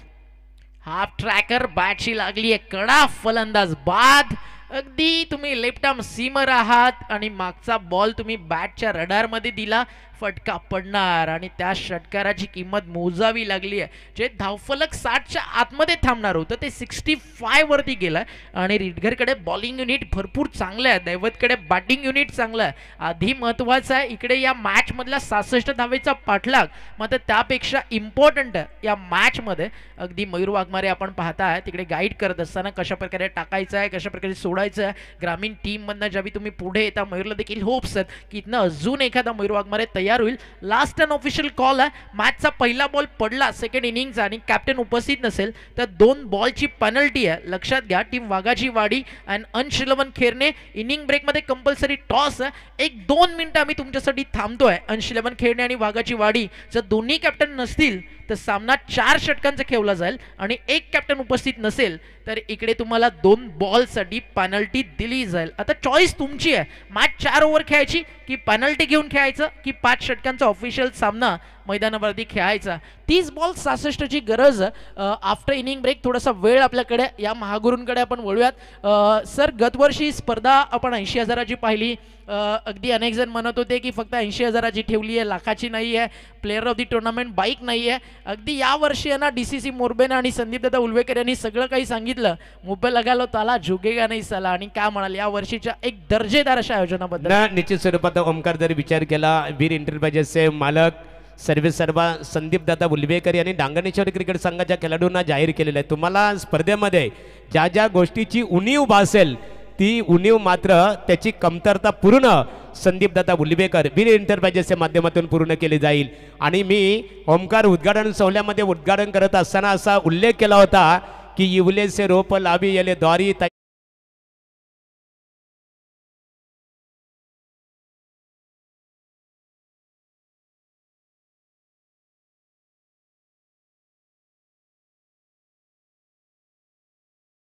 हाफ ट्रॅकर बॅटशी लागली आहे, कडा फलंदाज बाद. अगदी तुम्ही लेफ्ट आर्म सीमर आहात आणि मागचा बॉल तुम्ही बॅटच्या रडार मध्ये दिला, फटका पडणार आणि त्या षटकाराची किंमत मोजावी लागली आहे. जे धावफलक 60च्या आतमध्ये थांबणार होतं ते 65 वरती गेलाय. आणि रिडघरकडे बॉलिंग युनिट भरपूर चांगलं आहे, दैवतकडे बॅटिंग युनिट चांगलं आहे. आधी महत्वाचं आहे इकडे या मॅच मधला 66 धावेचा पाठलाग, मात्र त्यापेक्षा इम्पॉर्टंट आहे या मॅच मध्ये अगदी मयूर वाघमारे आपण पाहताय तिकडे गाईड करत असताना कशा प्रकारे टाकायचं आहे, कशा प्रकारे सोडायचं आहे. ग्रामीण टीम मधनं ज्यावेळी तुम्ही पुढे येता मयूरला देखील होप्स आहेत की इथनं अजून एखादा मयूर वाघमारे तयार होईल. लास्ट अन ऑफिशियल कॉल आहे, मॅचचा पहिला बॉल पडला सेकंड इनिंगचा आणि कॅप्टन उपस्थित नसेल तर 2 बॉलची पेनल्टी आहे. लक्षात घ्या, टीम वाघाची वाडी आणि अंश इलेव्हन खेरणे. इनिंग ब्रेक मध्ये कंपल्सरी टॉस आहे. 1-2 मिनिटं आम्ही तुमच्यासाठी थांबतोय. अंश इलेव्हन खेरणे आणि वाघाची वाडी जर दोन्ही कॅप्टन नसतील तर सामना 4 षटकांचा खेळला जाईल आणि एक कॅप्टन उपस्थित नसेल तर इकडे तुम्हाला 2 बॉलसाठी पेनल्टी दिली जाईल. आता चॉईस तुमची आहे, मॅच 4 ओव्हर खेळायची की पेनल्टी घेऊन खेळायचं की 5 षटकांचा ऑफिशियल सामना मैदानावरती खेळायचा. 30 बॉल 66 ची गरज. आफ्टर इनिंग ब्रेक थोडासा वेळ आपल्याकडे, या महागुरूंकडे आपण वळूयात. सर, गतवर्षी स्पर्धा आपण 80,000ची पाहिली. अगदी अनेक जण म्हणत होते की फक्त 80,000ची ठेवली आहे, लाखाची नाही आहे. Player of the tournament bike नाही आहे. अगदी या वर्षी ना DCC मोरबेना आणि संदीप दादा उलवेकर यांनी सगळं काही सांगितलं. मुंबई लगालो ताला झुकेगा नाही साला. आणि काय म्हणाल या वर्षीच्या एक दर्जेदार अशा आयोजनाबद्दल? निश्चित स्वरूपात ओमकार जर विचार केला, वीर एंटरप्राइजेसचे मालक सर्वेसर्वा संदीप दादा उलवेकर यांनी डांगणेश्वर क्रिकेट संघाच्या खेळाडूंना जाहीर केलेलं आहे, तुम्हाला स्पर्धेमध्ये ज्या ज्या गोष्टीची उणीव भासेल ती उणीव मात्र त्याची कमतरता पूर्ण संदीप दादा उलवेकर वीर एंटरप्राइजेसच्या माध्यमातून पूर्ण केली जाईल. आणि मी ओमकार उद्घाटन सोहळ्यामध्ये उद्घाटन करत असताना असा उल्लेख केला होता की इवलेसे रोप लावी येले द्वारी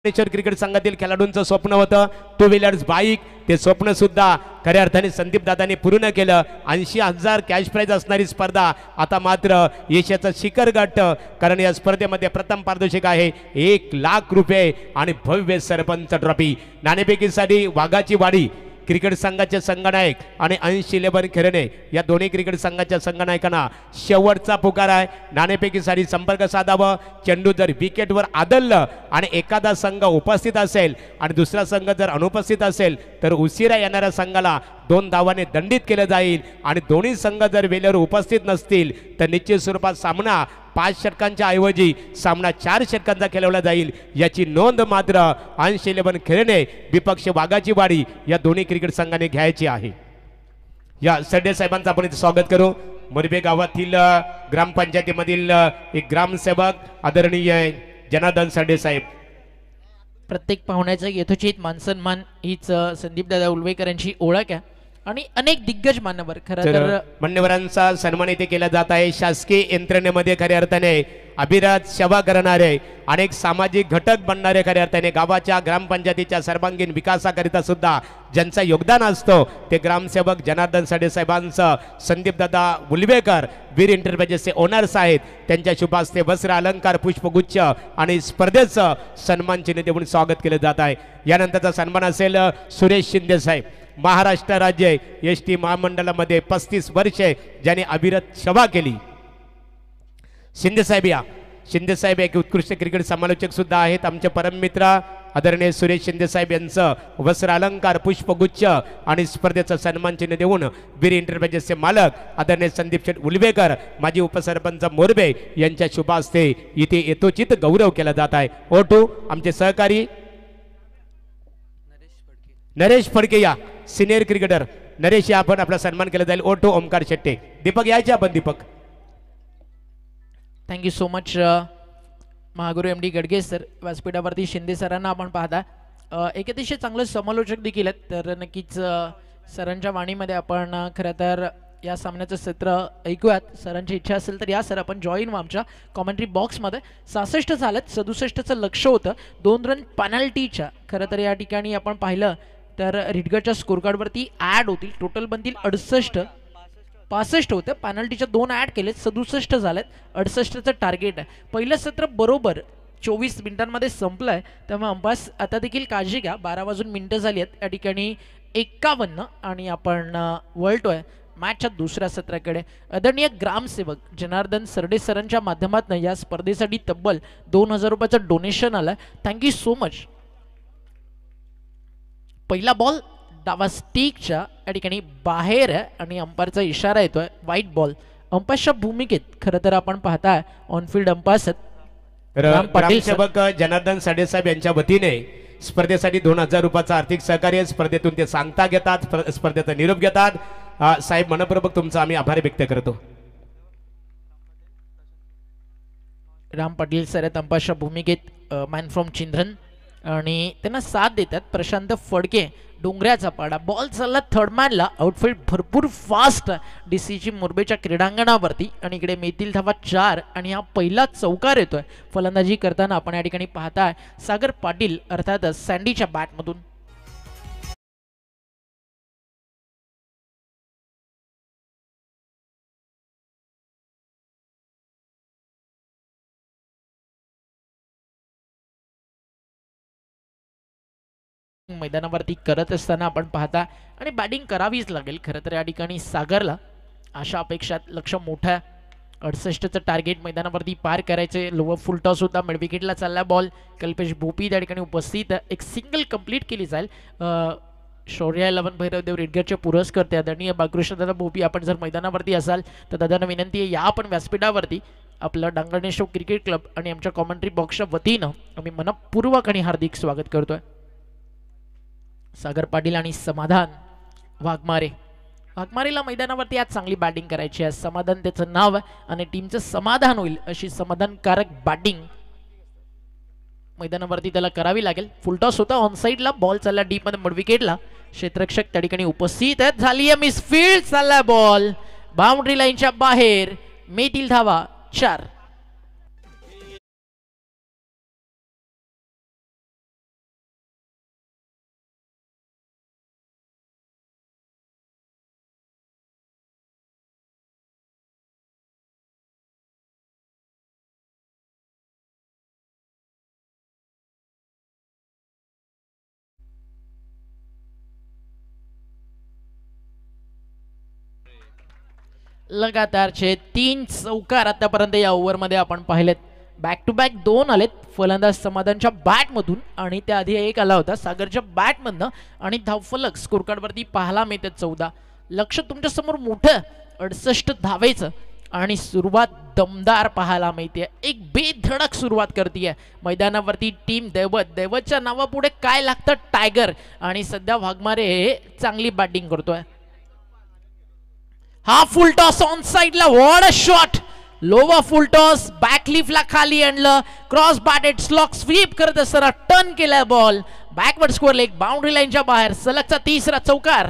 क्रिकेट संघातील खेळाडूंचं स्वप्न होतं 2 व्हीलर्स बाईक, ते स्वप्न सुद्धा खऱ्या अर्थाने संदीप दादांनी पूर्ण केलं. 80,000 कॅश प्राइज असणारी स्पर्धा आता मात्र यशाचं शिखर गाठतं, कारण या स्पर्धेमध्ये प्रथम पारितोषिक आहे 1 लाख रुपये आणि भव्य सरपंच ट्रॉफी. नाणेफेकीसाठी वाघाची वाडी क्रिकेट संघाचे संघनायक आणि अंश इलेव्हन खेरणे या दोन्ही क्रिकेट संघाच्या संघनायकांना शेवटचा पुकार आहे. नाणेफेकीसाठी संपर्क साधावं. चेंडू जर विकेटवर आदळलं आणि एखादा संघ उपस्थित असेल आणि दुसरा संघ जर अनुपस्थित असेल तर उशिरा येणाऱ्या संघाला 2 धावाने दंडित केलं जाईल. आणि दोन्ही संघ जर वेळेवर उपस्थित नसतील तर निश्चित स्वरूपात सामना 5 षटकांच्या ऐवजी सामना 4 षटकांचा खेळवला जाईल. याची नोंद मात्र अंश इलेव्हन खेळणे विपक्ष वाघाची वाडी या दोन्ही क्रिकेट संघाने घ्यायची आहे. या सरडे साहेबांचं आपण इथे स्वागत करू. मुरबे गावातील ग्रामपंचायतीमधील एक ग्रामसेवक आदरणीय जनार्दन सरडे साहेब. प्रत्येक पाहुण्याचं यथोचित मानसन्मान हीच संदीप दादा उलवेकर यांची ओळख आहे. आणि अनेक दिग्गज मान्यवर खरं तर तर मान्यवरांचा सन्मान इथे केला जात आहे. शासकीय यंत्रणेमध्ये खऱ्या अर्थाने अभिरात सेवा करणारे, अनेक सामाजिक घटक बनणारे, खऱ्या अर्थाने गावाच्या ग्रामपंचायतीच्या सर्वांगीण विकासाकरिता सुद्धा ज्यांचं योगदान असतो ते ग्रामसेवक जनार्दन साडे साहेबांचं, संदीप दादा उलवेकर वीर एंटरप्राइजेसचे ओनर्स आहेत, त्यांच्या शुभ हस्ते वस्त्र अलंकार, पुष्पगुच्छ आणि स्पर्धेचं सन्मान चिन्ह देऊन स्वागत केलं जात आहे. यानंतरचा सन्मान असेल सुरेश शिंदे साहेब, महाराष्ट्र राज्य एसटी महामंडळामध्ये 35 वर्षे ज्यांनी अविरत सेवा केली. शिंदे साहेब एक उत्कृष्ट क्रिकेट समालोचक सुद्धा आहेत. आमचे परममित्र आदरणीय सुरेश शिंदे साहेब यांचं वस्त्र अलंकार, पुष्पगुच्छ आणि स्पर्धेचं सन्मान चिन्ह देऊन वीर एंटरप्राइजेसचे मालक आदरणीय संदीप शेठ उलवेकर, माजी उपसरपंच मोरबे यांच्या शुभ हस्ते इथे यथोचित गौरव केला जात आहे. ओटू आमचे सहकारी नरेश फडके या सिनियर क्रिकेटर नरेश या आपण आपला सन्मान केला जाईल. ओटो ओमकार शेट्टे. दीपक यायचे आपण. Deepak thank you so much Mahaguru M D Gadge sir. व्यासपीठावरती Shinde सरांना आपण पाहता एक अतिशय चांगलं समालोचक देखील आहेत. तर नक्कीच सरांच्या वाणीमध्ये आपण खरं तर या सामन्याचं सत्र ऐकूयात. सरांची इच्छा असेल तर या सर आपण जॉईन व्हा आमच्या कॉमेंट्री बॉक्समध्ये. 66 झालेत, 67चं लक्ष होतं 2 रन पेनल्टीच्या. खरं तर या ठिकाणी आपण पाहिलं तर रिडगरच्या स्कोर कार्डवरती ॲड होतील. टोटल बनतील 65 होते, पेनल्टीच्या 2 ॲड केलेत, 67 झालेत. 68चं टार्गेट आहे. पहिलं सत्र बरोबर 24 मिनिटांमध्ये संपलं आहे, त्यामुळे अंपास आता देखील काळजी घ्या. 12 वाजून मिनिटं झाली आहेत. या ठिकाणी 51 आणि आपण वळतोय मॅचच्या दुसऱ्या सत्राकडे. आदरणीय ग्रामसेवक जनार्दन सरडे सरांच्या माध्यमातून या स्पर्धेसाठी तब्बल 2000 रुपयाचं डोनेशन आलं. Thank you so much. पहिला बॉल डावा स्टिकच्या या ठिकाणी बाहेर आहे आणि अंपायरचा इशारा येतोय वाईट बॉल. अंपायरच्या भूमिकेत खरं तर आपण पाहताय ऑनफिल्ड अंपायर ग्रामसेवक जनार्दन साडे साहेब यांच्या वतीने स्पर्धेसाठी 2000 रुपयाचं आर्थिक सहकार्य स्पर्धेतून ते सांगता घेतात, स्पर्धेचा निरोप घेतात. साहेब मनपूर्वक तुमचा आम्ही आभार व्यक्त करतो. राम पाटील सर आहेत अंपायरच्या भूमिकेत, मॅन फ्रॉम चिंद्रन, आणि त्यांना साथ देतात प्रशांत फडके डोंगऱ्याचा पाडा. बॉल चालला थर्डमॅनला. आउटफील्ड भरपूर फास्ट डीसीची मुरबेच्या क्रीडांगणावरती आणि इकडे मिळतील धावा 4 आणि हा पहिला चौकार येतोय. फलंदाजी करताना आपण या ठिकाणी पाहताय सागर पाटील अर्थातच सँडीच्या बॅटमधून. मैदानावरती करत असताना आपण पाहता आणि बॅटिंग करावीच लागेल. खरं तर या ठिकाणी सागरला अशा अपेक्षा लक्ष मोठ्या 68चं टार्गेट मैदानावरती पार करायचे. लोअर फुल टॉस होता, मिड विकेटला चालला बॉल. कल्पेश भोपी त्या ठिकाणी उपस्थित, एक सिंगल कंप्लीट केली जाईल. शौर्य 11 भैरवदेव रेडगरचे पुरस्कर्ते आदरणीय बाळकृष्ण दादा भोपी, आपण जर मैदानावरती असाल तर दादांना विनंती आहे या आपण व्यासपीठावरती. आपलं डांगणेश्वर क्रिकेट क्लब आणि आमच्या कॉमेंट्री बॉक्सच्या वतीनं आम्ही मनपूर्वक आणि हार्दिक स्वागत करतोय. सागर पाटील आणि समाधान वाघमारेला मैदानावरती आज चांगली बॅटिंग करायची आहे. समाधान त्याचं नाव आहे आणि टीमचं समाधान होईल अशी समाधानकारक बॅटिंग मैदानावरती त्याला करावी लागेल. फुलटॉस होता ऑन साईडला, बॉल चालला डीप मध्ये मिड विकेटला. क्षेत्ररक्षक त्या ठिकाणी उपस्थित आहेत. झाली आहे मिसफील्ड, चालला बॉल बाउंड्री लाईनच्या बाहेर. मिळतील धावा 4. लगातारचे 3 चौकार आतापर्यंत या ओव्हरमध्ये आपण पाहिलेत. बॅक टू बॅक 2 आलेत फलंदाज समाधानच्या बॅटमधून आणि त्याआधी एक आला होता सागरच्या बॅटमधनं. आणि धावफलक स्कोरकार्डवरती पाहायला मिळते 14. लक्ष तुमच्या समोर मोठं 68 धावेचं आणि सुरुवात दमदार पाहायला मिळते. एक बेधडक सुरुवात करते मैदानावरती टीम दैवतच्या नावापुढे काय लागतं टायगर. आणि सध्या वाघमारे चांगली बॅटिंग करतोय. हा फुल टॉस ऑन साइडला, व्हॉट अ शॉट. लोवा फुल टॉस बॅकलिफ्टला खाली आणलं. क्रॉस बॅटेड स्लॉक स्वीप करत असताना टर्न केला ball backward score leg boundary लाईनच्या बाहेर. सलगचा 3रा चौकार.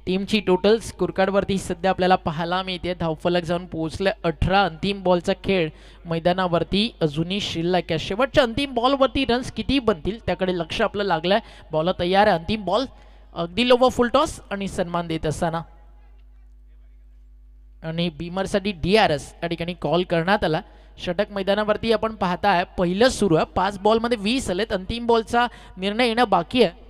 टीमची टोटल स्कोरकार्डवरती सध्या आपल्याला पाहायला मिळते धावफलक जाऊन पोहोचले 18. अंतिम बॉलचा खेळ मैदानावरती अजूनही शिल्लक आहे. शेवटच्या अंतिम बॉलवरती रन्स किती बनतील त्याकडे लक्ष आपलं लागलंय. बॉल तयार आहे. अंतिम बॉल अगदी लोवर फुल टॉस आणि सन्मान देत असताना आणि बीमरसाठी DRS या ठिकाणी कॉल करण्यात आला. षटक मैदानावरती आपण पाहताय पहिलं सुरू आहे. 5 बॉलमध्ये 20 आलेत. अंतिम बॉलचा निर्णय येणं बाकी आहे.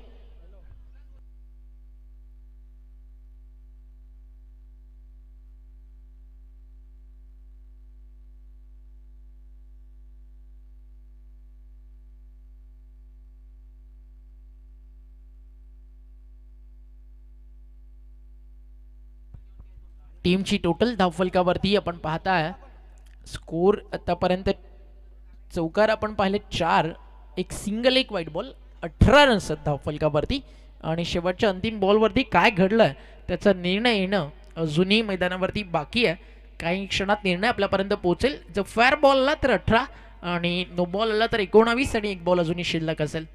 टीमची टोटल धावफलकावरती आपण पाहताय स्कोर आतापर्यंत चौकार आपण पाहिले 4, एक सिंगल एक वाईट बॉल, 18 रन्स धावफलकावरती आणि शेवटच्या अंतिम बॉलवरती काय घडलं त्याचा निर्णय येणं अजूनही मैदानावरती बाकी आहे. काही क्षणात निर्णय आपल्यापर्यंत पोहोचेल. जर फेअर बॉल आला तर 18 आणि नो बॉल आला तर 19 आणि एक बॉल अजूनही शिल्लक असेल.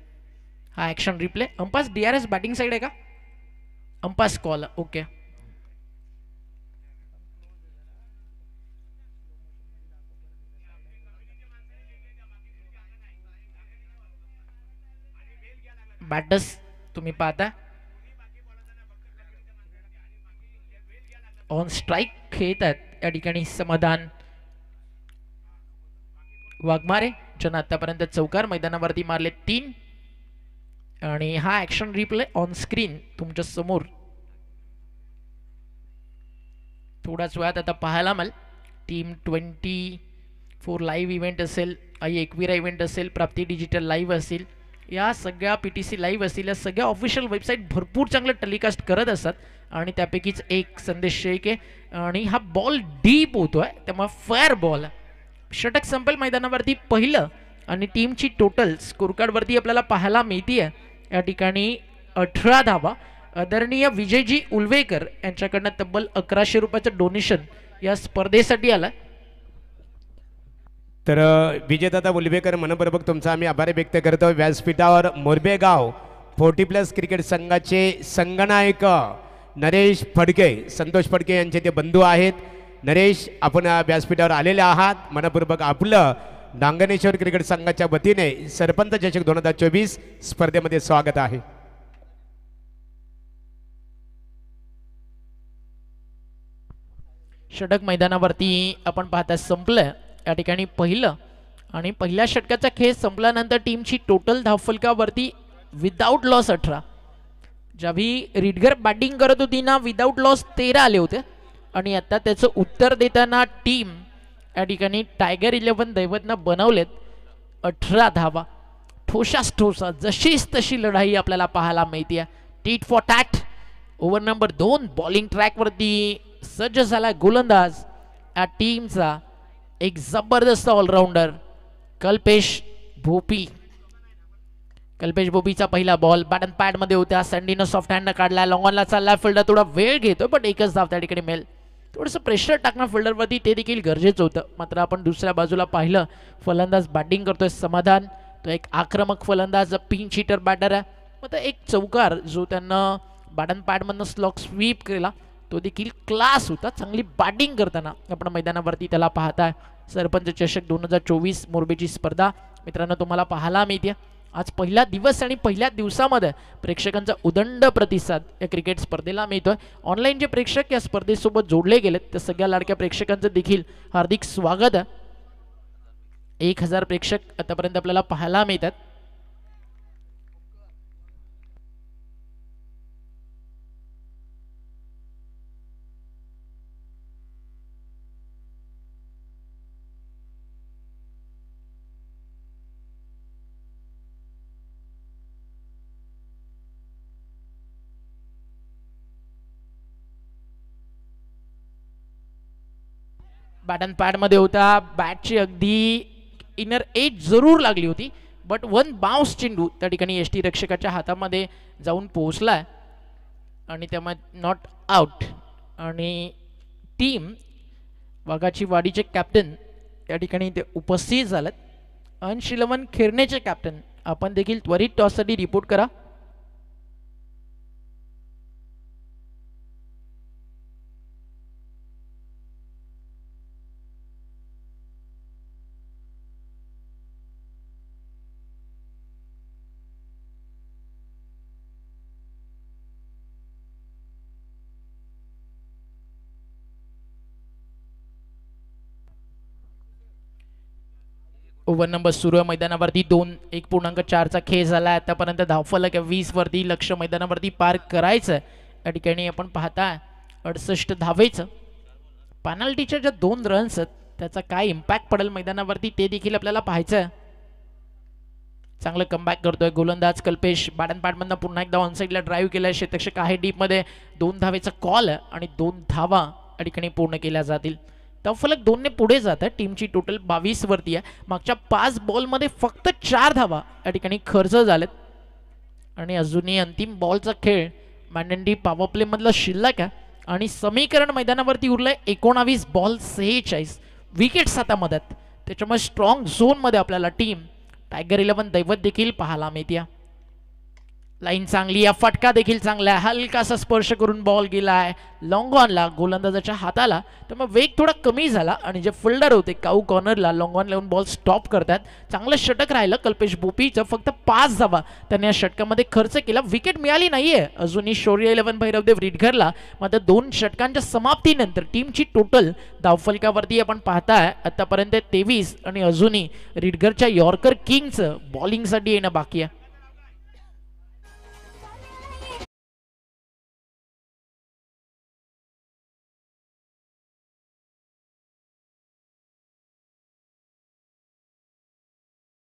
हा action replay. Umpires DRS batting side आहे का? Umpire's call. ओके. बॅटर्स तुम्ही पाहता ऑन स्ट्राईक खेळत आहेत या ठिकाणी समाधान वाघमारे ज्यांना आतापर्यंत चौकार मैदानावरती मारले 3 आणि हा ॲक्शन रिप्ले ऑन स्क्रीन तुमच्या समोर थोड्याच वेळात आता पाहायला मिळेल. टीम 24 लाईव्ह इव्हेंट असेल, आई एकविरा इव्हेंट असेल, प्राप्ती डिजिटल लाईव्ह असेल, या सगळ्या PTC लाईव्ह असतील, या सगळ्या ऑफिशियल वेबसाईट भरपूर चांगलं टेलिकास्ट करत असतात आणि त्यापैकीच एक संदेश आहे की आणि हा बॉल डीप होतोय त्यामुळे फेअर बॉल. षटक संपेल मैदानावरती पहिलं आणि टीमची टोटल स्कोरकार्डवरती आपल्याला पाहायला मिळते या ठिकाणी 18 धावा. आदरणीय विजयजी उलवेकर यांच्याकडनं तब्बल 1100 रुपयाचं डोनेशन या स्पर्धेसाठी आलं. तर विजयदादा उलवेकर मनपूर्वक तुमचा आम्ही आभार व्यक्त करतो. व्यासपीठावर मोरबेगाव 40+ क्रिकेट संघाचे संगनायक नरेश फडके, संतोष फडके यांचे ते बंधू आहेत. नरेश, आपण व्यासपीठावर आलेले आहात. मनपूर्वक आपलं नांगणेश्वर क्रिकेट संघाच्या वतीने सरपंच चषक 2024 स्पर्धेमध्ये स्वागत आहे. षटक मैदानावरती आपण पाहता संपलं या ठिकाणी पहिलं आणि पहिल्या षटकाचा खेळ संपल्यानंतर टीमची टोटल धावफलकावरती विदाऊट लॉस 18. ज्यावेळी रिडगर बॅटिंग करत होती ना विदाऊट लॉस 13 आले होते आणि आता त्याचं उत्तर देताना टीम या ठिकाणी टायगर 11 दैवतनं बनवलेत 18 धावा. ठोसास ठोसा जशीच तशी लढाई आपल्याला पाहायला मिळते. Tit for tat. Over number 2 bowling ट्रॅकवरती सज्ज झाला गोलंदाज या टीमचा एक जबरदस्त ऑलराऊंडर कल्पेश भोपी. कल्पेश भोपीचा पहिला बॉल बॅट अँड पॅड मध्ये होत्या. संडीनं सॉफ्ट हँडनं काढला. लॉंग ऑनला चालला. फिल्डर थोडा वेळ घेतो पण एकच धाव त्या ठिकाणी मिळेल. थोडंसं प्रेशर टाकणं फिल्डरवरती ते देखील गरजेचं होतं. मात्र आपण दुसऱ्या बाजूला पाहिलं फलंदाज बॅटिंग करतोय समाधान. तो एक आक्रमक फलंदाज पिंच हिटर बॅटर आहे. मग एक चौकार जो त्यांना बॅट अँड पॅडमधनं स्लॉक स्वीप केला तो देखील क्लास होता. चांगली बॅटिंग करताना आपण मैदानावरती त्याला पाहताय. सरपंच चषक 2024 मोरबेची स्पर्धा मित्रांनो तुम्हाला पाहायला मिळते. आज पहिला दिवस आणि पहिल्या दिवसामध्ये प्रेक्षकांचा उदंड प्रतिसाद या क्रिकेट स्पर्धेला मिळतोय. ऑनलाईन जे प्रेक्षक या स्पर्धेसोबत जोडले गेलेत त्या सगळ्या लाडक्या प्रेक्षकांचं देखील हार्दिक स्वागत आहे. 1000 प्रेक्षक आतापर्यंत आपल्याला पाहायला मिळतात. बॅट अँड पॅडमध्ये होता. बॅटची अगदी इनर एज जरूर लागली होती बट 1 बाउन्स चेंडू त्या ठिकाणी एस टी रक्षकाच्या हातामध्ये जाऊन पोहोचलाय आणि त्यामुळे नॉट आउट. आणि टीम वाघाची वाडीचे कॅप्टन या ठिकाणी ते उपस्थित झालेत. अंशिलवन खिरनेचे कॅप्टन आपण देखील त्वरित टॉससाठी रिपोर्ट करा. ओव्हर नंबर सुरू आहे मैदानावरती 1.4चा खेळ झाला आतापर्यंत धावफलक 20 वरती लक्ष मैदानावरती पार करायचं या ठिकाणी आपण पाहता 68 धावेचं पेनल्टीच्या ज्या 2 रन्स आहेत त्याचा काय इम्पॅक्ट पडेल मैदानावरती ते देखील आपल्याला पाहायचं आहे. चांगलं कमबॅक करतोय गोलंदाज कल्पेश बॅटमधनं पुन्हा एकदा ऑनसाईडला ड्राईव्ह केलाय क्षेत्ररक्षक आहे डीप मध्ये 2 धावेचा कॉल आणि 2 धावा या ठिकाणी पूर्ण केल्या जातील. धावफलक 2 ने पुढे जात आहे. टीमची टोटल 22 वरती आहे. मागच्या 5 बॉलमध्ये फक्त 4 धावा या ठिकाणी खर्च झालेत आणि अजूनही अंतिम बॉलचा खेळ मॅन्डेंडी पॉवर प्ले मधला शिल्लक आहे आणि समीकरण मैदानावरती उरलंय 19 बॉल 46 विकेट्स आता मदत त्याच्यामुळे स्ट्रॉंग झोन मध्ये आपल्याला टीम टायगर 11 दैवत देखील पाहायला मिळते. लाईन चांगली आहे फटका देखील चांगला आहे हलकासा स्पर्श करून बॉल गेलाय लॉंग ऑनला गोलंदाजाच्या हाताला त्यामुळे वेग थोडा कमी झाला आणि जे फिल्डर होते काऊ कॉर्नरला लॉंग ऑन लावून बॉल स्टॉप करतात. चांगलं षटक राहिलं कल्पेश बोपीचं फक्त 5 धावा त्याने या षटकामध्ये खर्च केला. विकेट मिळाली नाहीये अजूनही शौर्य 11 भैरवदेव रिडघरला मात्र 2 षटकांच्या समाप्तीनंतर टीमची टोटल धावफलकावरती आपण पाहताय आतापर्यंत 23 आणि अजूनही रिडघरच्या यॉर्कर किंगचं बॉलिंगसाठी येणं बाकी आहे.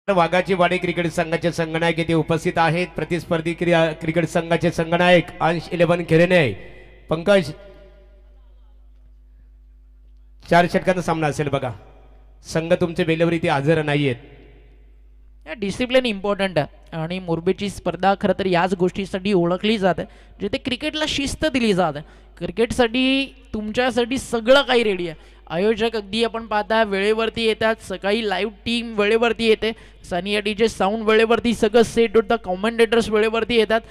वाघाची वाडी क्रिकेट संघाचे संघनायक येथे उपस्थित आहेत. प्रतिस्पर्धी क्रिकेट संघाचे संघनायक अंश 11 खेरेने पंकज 4 षटकांचा सामना असेल बघा. संघ तुमचे बेलवर इथे हजर नाहीयेत. डिसिप्लिन इम्पॉर्टंट आहे आणि मोरबीची स्पर्धा खरं तर याच गोष्टीसाठी ओळखली जाते जिथे क्रिकेटला शिस्त दिली जाते. क्रिकेटसाठी तुमच्यासाठी सगळं काही रेडी आहे. आयोजक अगदी आपण पाहता वेळेवरती येतात सकाळी लाईव्ह टीम वेळेवरती येते सनिया डीजे साऊंड वेळेवरती सगळं सेट होतं कॉमेंटेटर्स वेळेवरती येतात.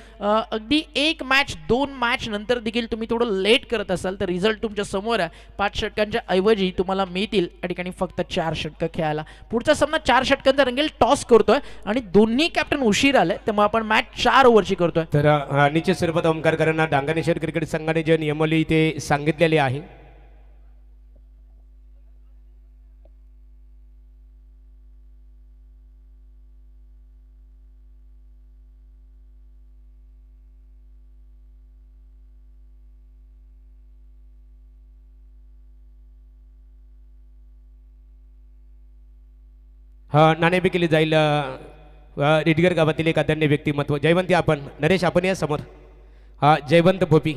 अगदी 1 मॅच 2 मॅच नंतर देखील तुम्ही थोडं लेट करत असाल तर रिझल्ट तुमच्या समोर आहे. 5 षटकांच्या ऐवजी तुम्हाला मिळतील या ठिकाणी फक्त 4 षटकं खेळायला. पुढचा सामना 4 षटकांचा रंगेल टॉस करतोय आणि दोन्ही कॅप्टन उशीर आले त्यामुळे आपण मॅच 4 ओव्हरची करतोय. तर निश्चित स्वरूपात ओंकारकरांना डांगणेश्वर क्रिकेट संघाने जे नियमावली ते सांगितलेले आहे. नाणेफेक केली जाईल. रिडगर गावातील एक आदरणीय व्यक्तिमत्व जयवंती आपण नरेश आपण या समोर जयवंत भोपी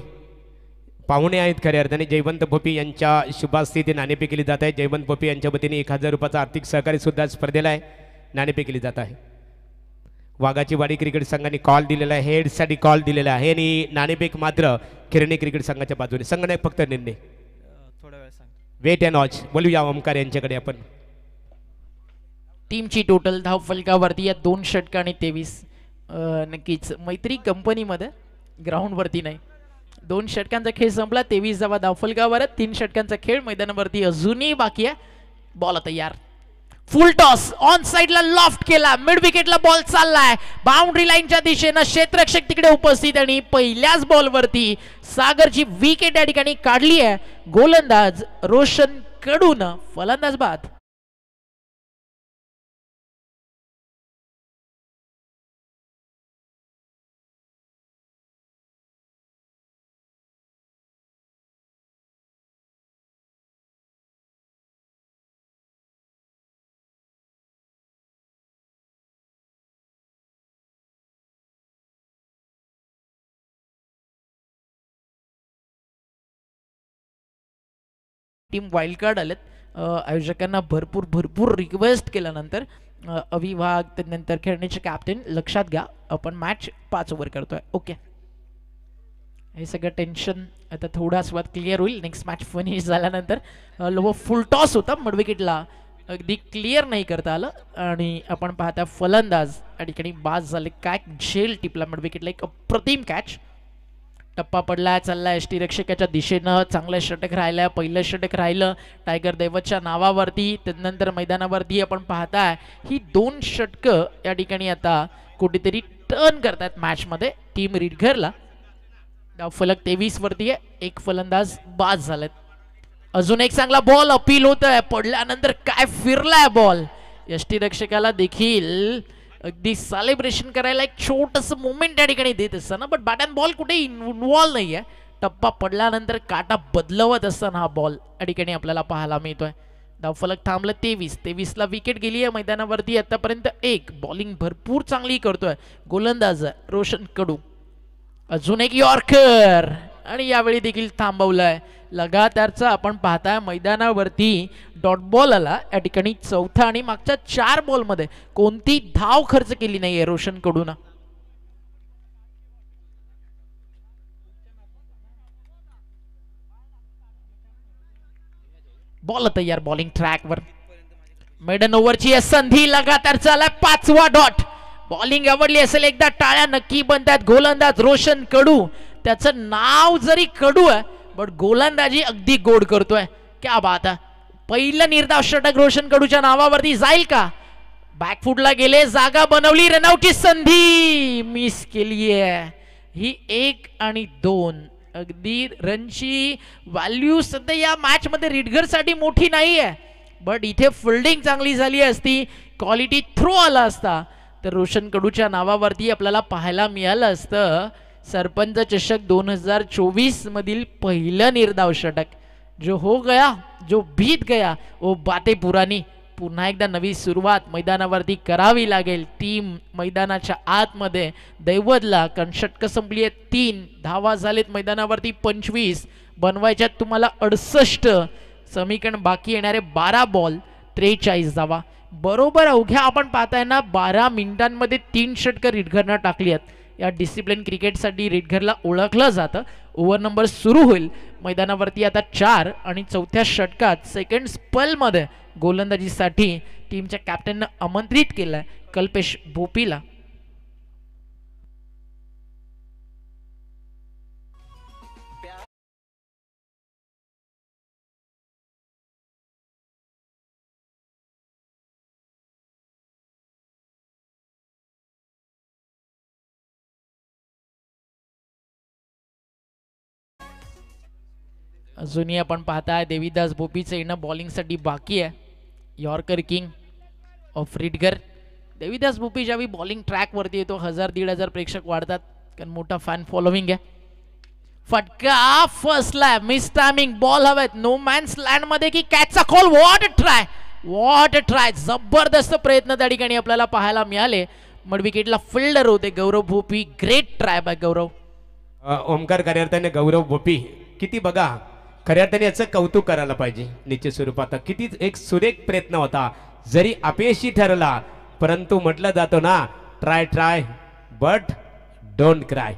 पाहुणे आहेत खऱ्या अर्थाने. जयवंत भोपी यांच्या शुभास्ती ते नाणेफेक केली जात आहे. जयवंत भोपी यांच्या वतीने 1000 रुपयाचा आर्थिक सहकार्य सुद्धा स्पर्धेला आहे. नाणेफेक केली जात आहे. वाघाची वाडी क्रिकेट संघाने कॉल दिलेला आहे हेडसाठी कॉल दिलेला आहे आणि नाणेफेक मात्र खिरणे क्रिकेट संघाच्या बाजूने. संघनायक फक्त निर्णय थोडा वेळ सांग वेट अँड वॉच. बोलूया ओमकार यांच्याकडे आपण. टीमची टोटल धावफलकावरती या 2 षटक आणि 23 नक्कीच मैत्री कंपनीमध्ये ग्राउंडवरती नाही. 2 षटकांचा खेळ संपला 23 धावा धावफलकावर 3 षटकांचा खेळ मैदानावरती अजूनही बाकी आहे. बॉल तयार फुल टॉस ऑन साइडला लॉफ्ट केला मिड विकेटला बॉल चाललाय बाउंड्री लाईनच्या दिशेनं क्षेत्ररक्षक तिकडे उपस्थित आणि पहिल्याच बॉलवरती सागरची विकेट या ठिकाणी काढली आहे. गोलंदाज रोशन कडून फलंदाज बाद. टीम वाईल्ड कार्ड आलेत. आयोजकांना भरपूर रिक्वेस्ट केल्यानंतर अविभाग त्यानंतर खेळण्याचे कॅप्टन लक्षात घ्या आपण मॅच 5 ओव्हर करतोय. ओके हे सगळं टेन्शन आता थोडाच वाद क्लिअर होईल. नेक्स्ट मॅच फिनिश झाल्यानंतर लो फुल टॉस होता मिड विकेटला अगदी क्लिअर नाही करता आलं आणि आपण पाहता फलंदाज या ठिकाणी बाद झाले. काय झेल टिपला मिड विकेटला एक अप्रतिम कॅच. टप्पा पडला चालला एसटी रक्षकाच्या दिशेनं चांगलं षटक राहिलं पहिलं षटक राहिलं टायगर दैवतच्या नावावरती. त्यानंतर मैदानावरती आपण पाहताय ही 2 षटकं या ठिकाणी आता कुठेतरी टर्न करतात मॅचमध्ये टीम रिडघरला. धावफलक 23 वरती आहे. 1 फलंदाज बाद झालेत. अजून एक चांगला बॉल अपील होत आहे पडल्यानंतर काय फिरलाय बॉल यष्टी रक्षकाला देखील अगदी सेलिब्रेशन करायला एक छोटस मोमेंट त्या ठिकाणी देत असताना, बट बॅट अँड बॉल कुठे इन्व्हॉल्व नाहीये. टप्पा पडल्यानंतर काटा बदलवत असताना हा बॉल या ठिकाणी आपल्याला पाहायला मिळतोय. धावफलक थांबलं 23 ला विकेट गेली आहे मैदानावरती आतापर्यंत एक. बॉलिंग भरपूर चांगली करतोय गोलंदाज रोशन कडू. अजून एक यॉर्कर आणि यावेळी देखील थांबवलाय. लगातारचा आपण पाहताय मैदानावरती डॉट बॉल आला या ठिकाणी चौथा आणि मागच्या 4 बॉलमध्ये कोणती धाव खर्च केली नाहीये रोशन कडून. बॉल तयार बॉलिंग ट्रॅकवर. मेडन ओव्हरची संधी लगातार चालाय 5वा डॉट. बॉलिंग आवडली असेल एकदा टाळ्या नक्की बनतात. गोलंदाज रोशन कडू, त्याचं नाव जरी कडू आहे बट गोलंदाजी अगदी गोड करतोय. क्या बात आहे. पहिलं निर्धाव षटक रोशन कडूच्या नावावरती जाईल का? बॅकफुटला गेले, जागा बनवली, रनआउटची संधी मिस केली आहे. ही 1 आणि 2 अगदी रनची व्हॅल्यू सध्या या मॅच मध्ये रिडगर साठी मोठी नाही आहे, बट इथे फिल्डिंग चांगली झाली असती, क्वालिटी थ्रो आला असता तर रोशन कडूच्या नावावरती आपल्याला पाहायला मिळालं असतं सरपंच चषक 2024 मधील पहिलं निर्धाव षटक. जो हो गया, जो बीत गया, वो बातें पुरानी. पुन्हा एकदा नवी सुरुवात मैदानावरती करावी लागेल. टीम मैदानाच्या आतमध्ये दैवतला, कारण षटकं संपली आहेत 3, धावा झालेत मैदानावरती 25, बनवायच्यात तुम्हाला 68. समीकरण बाकी येणारे 12 बॉल 43 धावा. बरोबर अवघ्या आपण पाहताय ना 12 मिनिटांमध्ये 3 षटकं रिडघरनं टाकली आहेत. या डिसिप्लिन क्रिकेटसाठी रिडघरला ओळखलं जातं. ओव्हर नंबर सुरू होईल मैदानावरती आता 4 आणि चौथ्या षटकात सेकंड स्पेलमध्ये गोलंदाजीसाठी टीमच्या कॅप्टननं आमंत्रित केलंय कल्पेश भोपीला. अजूनही आपण पाहताय देवीदास भोपीचं येणं बॉलिंगसाठी बाकी आहे. Yorker king of Ridghar Devidas Bhopi ज्यावेळी बॉलिंग ट्रॅकवरती येतो 1000-1500 प्रेक्षक वाढतात, कारण मोठा फॅन फॉलोविंग आहे. फटका first lab, miss timing, ball हवेत नो मॅन्स लँड मध्ये की कॅचचा कॉल. व्हॉट अ ट्राय, जबरदस्त प्रयत्न त्या ठिकाणी आपल्याला पाहायला मिळाले. मड विकेटला फिल्डर होते गौरव भोपी. ग्रेट ट्राय बाय गौरव. ओमकार खऱ्या अर्थाने गौरव भोपी किती बघा, खऱ्या अर्थाने याचं कौतुक करायला पाहिजे. निश्चित स्वरूपात किती एक सुरेख प्रयत्न होता, जरी अपयशी ठरला परंतु म्हटलं जातो ना ट्राय बट डोंट क्राय.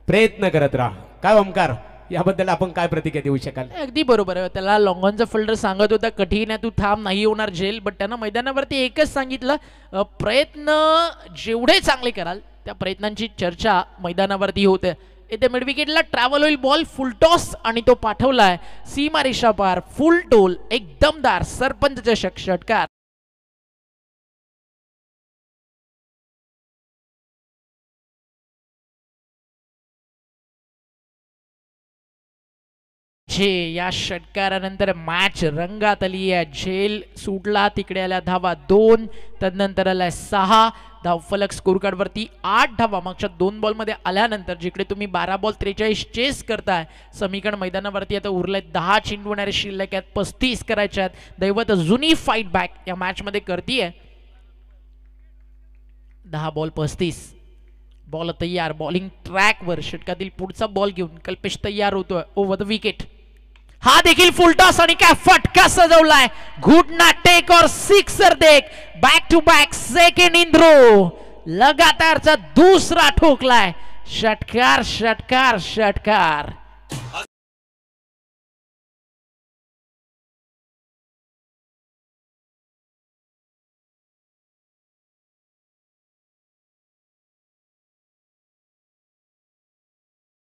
प्रयत्न करत राहा. काय ओमकार, याबद्दल आपण काय प्रतिक्रिया देऊ शकाल? अगदी बरोबर आहे. त्याला लॉंगॉनचा फिल्डर सांगत होता कठीण आहे, तू थांब, नाही होणार जेल, बट त्यानं मैदानावरती एकच सांगितलं, प्रयत्न जेवढे चांगले कराल त्या प्रयत्नांची चर्चा मैदानावरती होते. इथे मिड विकेटला ट्रॅव्हल होईल बॉल, फुल टॉस आणि तो पाठवलाय सीमा रेषा पार. फुल टोल, एक दमदार सरपंच चषक षटकार. या षटकारानंतर मॅच रंगात आली आहे. झेल सुटला, तिकडे आल्या धावा 2, तदनंतर आल्या 6. धावफलक स्कोर कार्ड वरती 8 धावा मागच्या 2 बॉल मध्ये आल्यानंतर जिकडे तुम्ही 12 बॉल 43 चेस करताय. समीकरण मैदानावरती आता उरले 10 चेंडवणारे शिल्लक आहेत, 35 करायचे आहेत. दैवत जुनी फाईट बॅक या मॅच मध्ये करतीये. 10 बॉल 35. बॉल तयार, बॉलिंग ट्रॅकवर. षटकातील पुढचा बॉल घेऊन कल्पेश तयार होतोय ओव्हर द विकेट. हा देखील फुल टॉस आणि काय फटका सजवलाय. घुटना टेक और सिक्सर देख. Back to back second in row. लगातारचा दुसरा ठोकलाय. षटकार षटकार षटकार.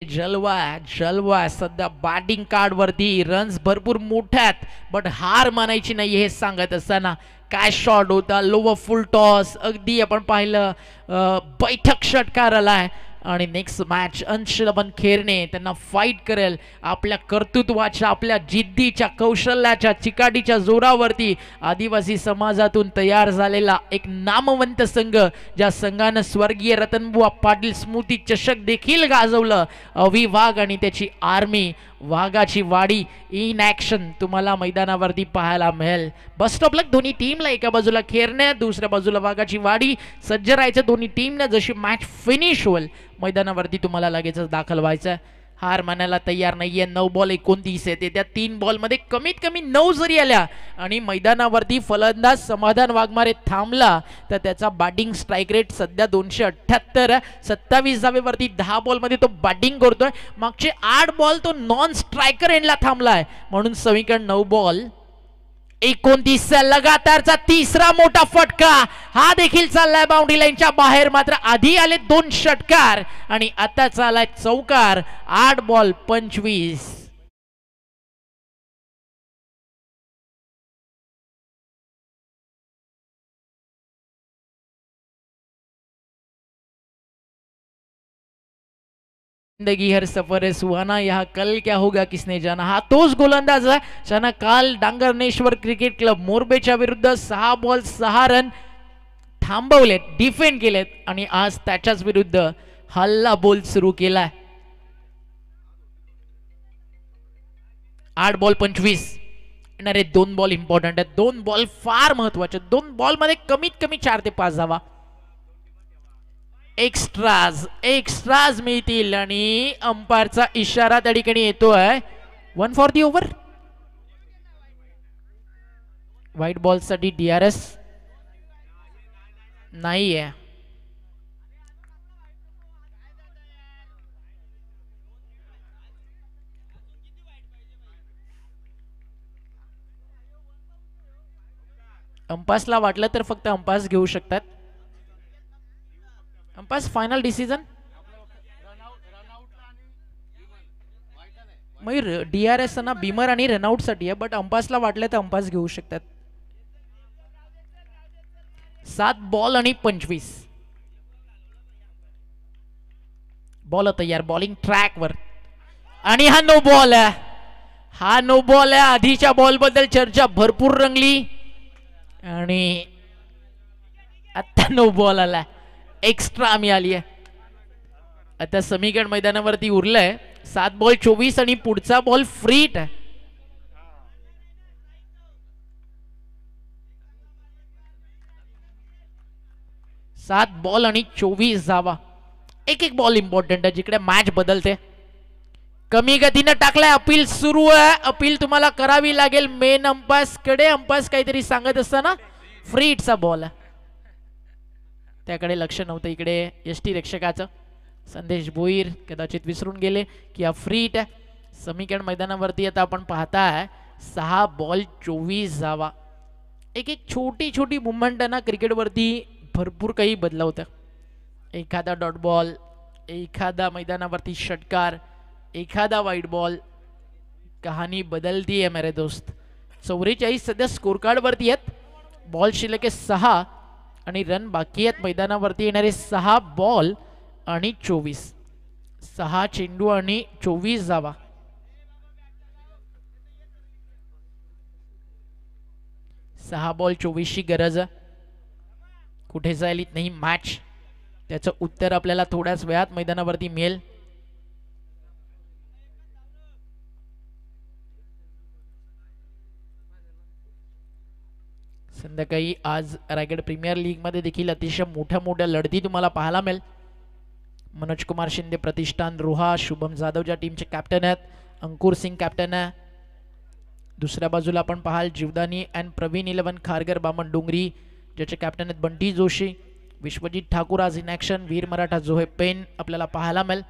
जलवा जलवा. सध्या बॅटिंग कार्ड वरती रन्स भरपूर मोठ्यात, बट हार मानायची नाही हे सांगत असताना काय शॉट होता. लोवर फुल टॉस, अगदी आपण पाहिलं बैठक षटकार आलाय आणि नेक्स्ट मॅच अंशलबन खेरणे त्यांना फाईट करेल आपल्या कर्तृत्वाच्या, आपल्या जिद्दीच्या, कौशल्याच्या, चिकाटीच्या जोरावरती आदिवासी समाजातून तयार झालेला एक नामवंत संघ, ज्या संघानं स्वर्गीय रतनबुवा पाटील स्मृती चषक देखील गाजवलं. अवी वाघ आणि त्याची आर्मी, वाघाची वाडी इन ॲक्शन तुम्हाला मैदानावरती पाहायला मिळेल. बेस्ट ऑफ लक दोन्ही टीमला. एका बाजूला खेरणे, दुसऱ्या बाजूला वाघाची वाडी. सज्ज राहायचं दोन्ही टीमनं. जशी मॅच फिनिश होईल मैदानावरती तुम्हाला लगेचच दाखल व्हायचं. हार मानायला तयार नाहीये. 9 बॉल 29 येते. त्या 3 बॉलमध्ये कमीत कमी 9 जरी आल्या आणि मैदानावरती फलंदाज समाधान वाघमारे थांबला तर त्याचा बॅटिंग स्ट्राईक रेट सध्या 278. 27 धावेवरती 10 बॉलमध्ये तो बॅटिंग करतोय. मागचे 8 बॉल तो नॉन स्ट्रायकर एंडला थांबलाय. म्हणून समीकरण 9 बॉल 29 लगातारचा तिसरा मोठा फटका हा देखील चाललाय बाउंड्री लाईनच्या बाहेर. मात्र आधी आले 2 षटकार आणि आता चाललाय चौकार. 8 बॉल 25. जिंदगी हर सफर है सुहाना, यहाँ कल क्या होगा किसने जाना. हा तोच गोलंदाज आहे ज्यानं काल डांगरनेश्वर क्रिकेट क्लब मोरबेच्या विरुद्ध 6 बॉल 6 रन थांबवलेत, डिफेंड केलेत आणि आज त्याच्याच विरुद्ध हल्ला बोल सुरू केलाय. 8 बॉल 25. येणारे 2 बॉल इम्पॉर्टंट आहेत. 2 बॉल फार महत्वाचे. 2 बॉल मध्ये कमीत कमी 4 ते 5 धावा. एक्स्ट्राज मिळतील आणि अंपायरचा इशारा त्या ठिकाणी येतोय. 1 for the over. White ball साठी DRS नाहीये. अंपायर्सला वाटलं तर फक्त अंपायर्स घेऊ शकतात. Umpires final decision. Mayur DRS ना बीमर आणि रनआउट साठी आहे, बट अंपायर्सला वाटलं तर अंपायर्स घेऊ शकतात. 7 बॉल आणि 25. बॉल तयार. बॉलिंग ट्रॅकवर आणि हा नो बॉल आहे. हा नो बॉल आहे. आधीच्या बॉल बद्दल चर्चा भरपूर रंगली आणि आता नो बॉल आला. एक्स्ट्रा मिळाली आहे. आता समीकरण मैदानावरती उरलंय. 7 बॉल 24 आणि पुढचा बॉल फ्रीट आहे. सात बॉल आणि 24 धावा. एक बॉल इम्पॉर्टंट आहे जिकडे मॅच बदलते. कमी गतीने टाकलाय. अपील सुरू आहे. अपील तुम्हाला करावी लागेल मेन अंपायर्स कडे. अंपायर्स काहीतरी सांगत असताना फ्रीटचा बॉल आहे. त्याकडे लक्ष नव्हतं. इकडे एसटी रक्षकाचं संदेश भोईर कदाचित विसरून गेले की हा फ्रीट आहे. समीकरण मैदानावरती आता आपण पाहताय 6 बॉल 24 धावा. एक छोटी छोटी मुवमेंट आहे ना क्रिकेटवरती भरपूर काही बदलवतं. एखादा डॉट बॉल, एखादा मैदानावरती षटकार, एखादा वाईट बॉल, कहाणी बदलती है मेरे दोस्त. 44 सध्या स्कोर कार्ड वरती आहेत. बॉल शिल्लक आहे 6 आणि रन बाकी आहेत. मैदानावरती येणारे 6 बॉल आणि 24. 6 चेंडू आणि 24 धावा. 6 बॉल 24 ची गरज आहे. कुठे जाईल नाही मॅच, त्याचं उत्तर आपल्याला थोड्याच वेळात मैदानावरती मिळेल. संध्याकाळी आज रायगड प्रीमियर लीग मध्ये देखील अतिशय मोठ्या लढती तुम्हाला पाहायला मिळेल. मनोज कुमार शिंदे प्रतिष्ठान रोहा, शुभम जाधव ज्या टीमचे कॅप्टन आहेत, अंकुर सिंग कॅप्टन आहे. दुसऱ्या बाजूला आपण पाहाल जीवदानी अँड प्रवीण 11 खारगर बामण डोंगरी ज्याचे कॅप्टन आहेत बंटी जोशी. विश्वजित ठाकूर आज इन ॲक्शन. वीर मराठा जोहे पेन आपल्याला पाहायला मिळेल.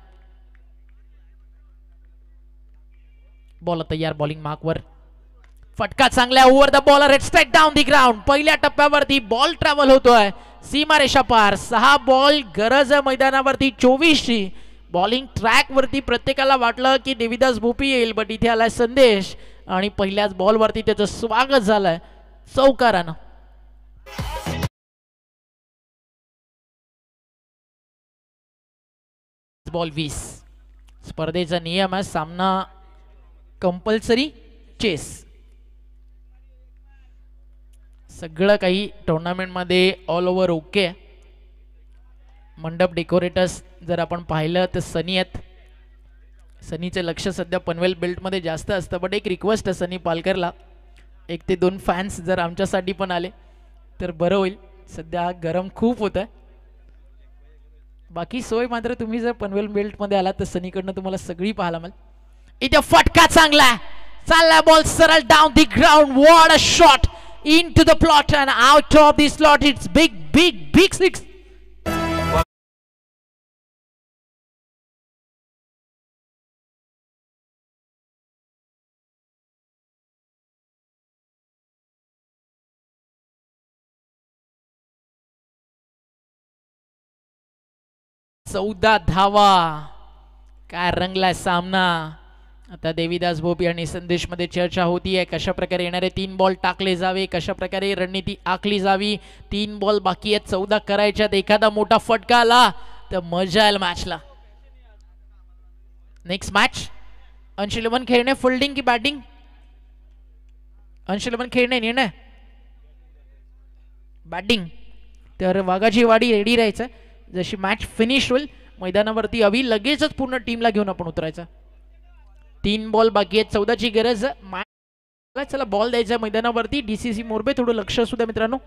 बॉल तयार. बॉलिंग मार्कवर. फटका चांगला. Over the bowler. It strike down the ground. पहिल्या टप्प्यावरती बॉल ट्रॅव्हल होतोय सीमारेषा पार. 6 बॉल गरज आहे मैदानावरती 24 ची. बॉलिंग ट्रॅक वरती प्रत्येकाला वाटलं की देविदास भोपी येईल, बट इथे आलाय संदेश आणि पहिल्याच बॉल वरती त्याचं स्वागत झालंय चौकारानं. बॉल 20. स्पर्धेचा नियम आहे सामना कंपल्सरी चेस. सगळं काही टुर्नामेंट मध्ये ऑल ओव्हर ओके. मंडप डेकोरेटर्स जर आपण पाहिलं तर सनी आहेत. सनीचे लक्ष सध्या पनवेल बेल्ट मध्ये जास्त असतं. बट एक रिक्वेस्ट आहे सनी पालकरला, 1 ते 2 फॅन्स जर आमच्यासाठी पण आले तर बरं होईल. सध्या गरम खूप होत आहे. बाकी सोय मात्र तुम्ही जर पनवेल बेल्ट मध्ये आलात तर सनीकडनं तुम्हाला सगळी पाहायला मिळेल. इथे फटका चांगला चालला बॉल सरळ down the ground. What a shot into the plot and out of the slot. It's big six. चौदा धावा. काय रंगला सामना. आता देवीदास भोपी आणि संदेश मध्ये चर्चा होती आहे कशा प्रकारे येणारे 3 बॉल टाकले जावे, कशा प्रकारे रणनीती आखली जावी. 3 बॉल बाकी आहेत 14 करायच्यात. एखादा मोठा फटका आला तर मजा येईल मॅचला. नेक्स्ट मॅच अंशुलमन खेळणे फिल्डिंग की बॅटिंग. अंशुलमन खेळणे निर्णय बॅटिंग. तर वाघाची वाडी रेडी राहायचं. जशी मॅच फिनिश होईल मैदानावरती हवी लगेचच पूर्ण टीमला घेऊन आपण उतरायचं. 3 बॉल बाकी आहेत. 14ची गरज. चला बॉल द्यायचा मैदानावरती. DCC मोरबे थोडं लक्ष असू द्या मित्रांनो.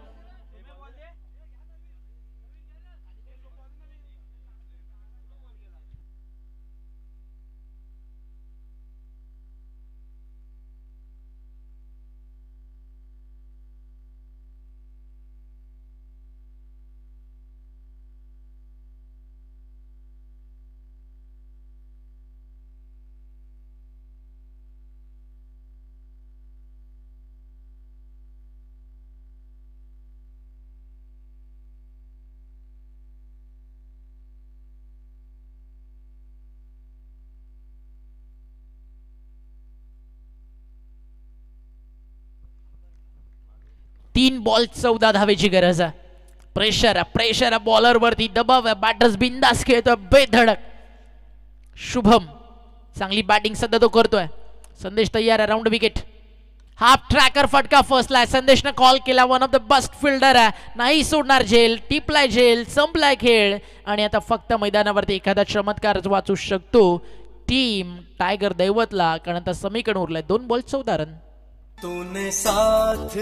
तीन बॉल 14 धावेची गरज आहे. प्रेशर बॉलर वरती दबाव आहे. बॅटर्स बिंदास खेळतोय बेधडक. शुभम चांगली बॅटिंग सध्या तो करतोय. संदेश तयार आहे. Round wicket. हाफ ट्रॅकर फटका फसलाय. संदेशने कॉल केला. One of the best fielder आहे. नाही सोडणार झेल. टिपलाय झेल. संपलाय खेळ. आणि आता फक्त मैदानावरती एखादा चमत्कार वाचू शकतो टीम टायगर दैवतला. कारण आता समीकरण उरलाय 2 बॉल 14 रन. तूने साथ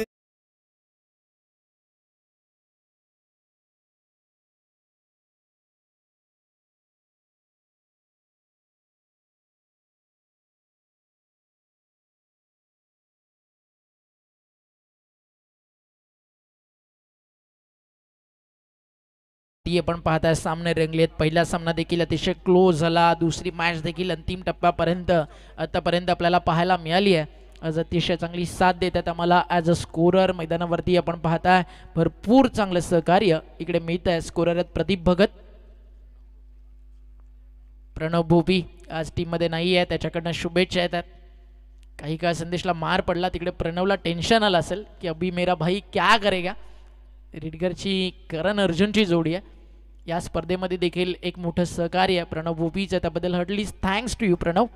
पण पाहताय सामने रंगलेत. पहिला सामना देखील अतिशय क्लोज झाला. दुसरी मॅच देखील अंतिम टप्प्यापर्यंत आतापर्यंत आपल्याला पाहायला मिळाली आहे. आज अतिशय चांगली साथ देतात आम्हाला ॲज अ स्कोरर. मैदानावरती आपण पाहताय भरपूर चांगलं सहकार्य इकडे मिळत आहे. स्कोरर आहेत प्रदीप भगत. प्रणव भोपी आज टीम मध्ये नाही आहे. त्याच्याकडनं शुभेच्छा येतात. काही काळ संदेशला मार पडला. तिकडे प्रणवला टेन्शन आलं असेल की अभी मेरा भाई क्या करेगा. रिडगरची करण अर्जुनची जोडी आहे. या स्पर्धेमध्ये देखील एक मोठं सहकार्य प्रणव भोपीचं. त्याबद्दल heartiest thanks to you Pranav.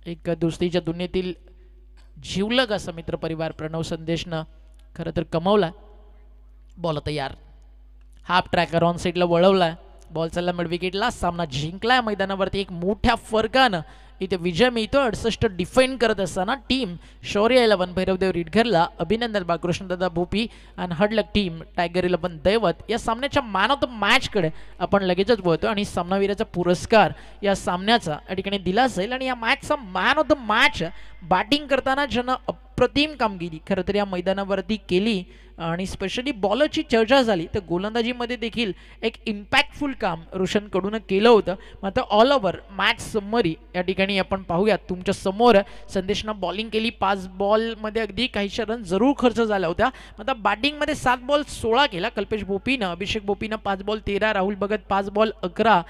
एक दोस्तीच्या दुनियेतील जीवलग असा मित्रपरिवार प्रणव संदेशनं खरं तर कमवला. बॉल तयार. हाफ ट्रॅकर ऑन साईडला वळवला. बॉल चालला मिड विकेटला. सामना जिंकलाय मैदानावरती एक मोठ्या फरकानं. इथे विजय मिळतो. 68 डिफेंड करत असताना टीम शौर्य 11 भैरवदेव रिडघरला अभिनंदन बाळकृष्णदादा भोपी आणि हडलक टीम टायगर 11 दैवत. या सामन्याच्या मॅन ऑफ द मॅच कडे आपण लगेचच बोलतो आणि सामनावीराचा पुरस्कार या सामन्याचा या ठिकाणी दिला जाईल. आणि या मॅचचा man of the match batting करताना ज्यानं अप्रतिम कामगिरी खरं तर या मैदानावरती केली आणि स्पेशली बॉलरची चर्चा झाली तर गोलंदाजीमध्ये देखील एक इम्पॅक्टफुल काम रोशनकडून केलं होतं. मात्र ऑल ओव्हर मॅच समरी या ठिकाणी आपण पाहूयात तुमच्या समोर. संदेशनं बॉलिंग केली. 5 बॉलमध्ये अगदी काहीशा रन जरूर खर्च झाल्या होत्या. मात्र बॅटिंगमध्ये 7 बॉल 16 केला. कल्पेश भोपीनं, अभिषेक भोपीनं 5 बॉल 13, राहुल भगत 5 बॉल 11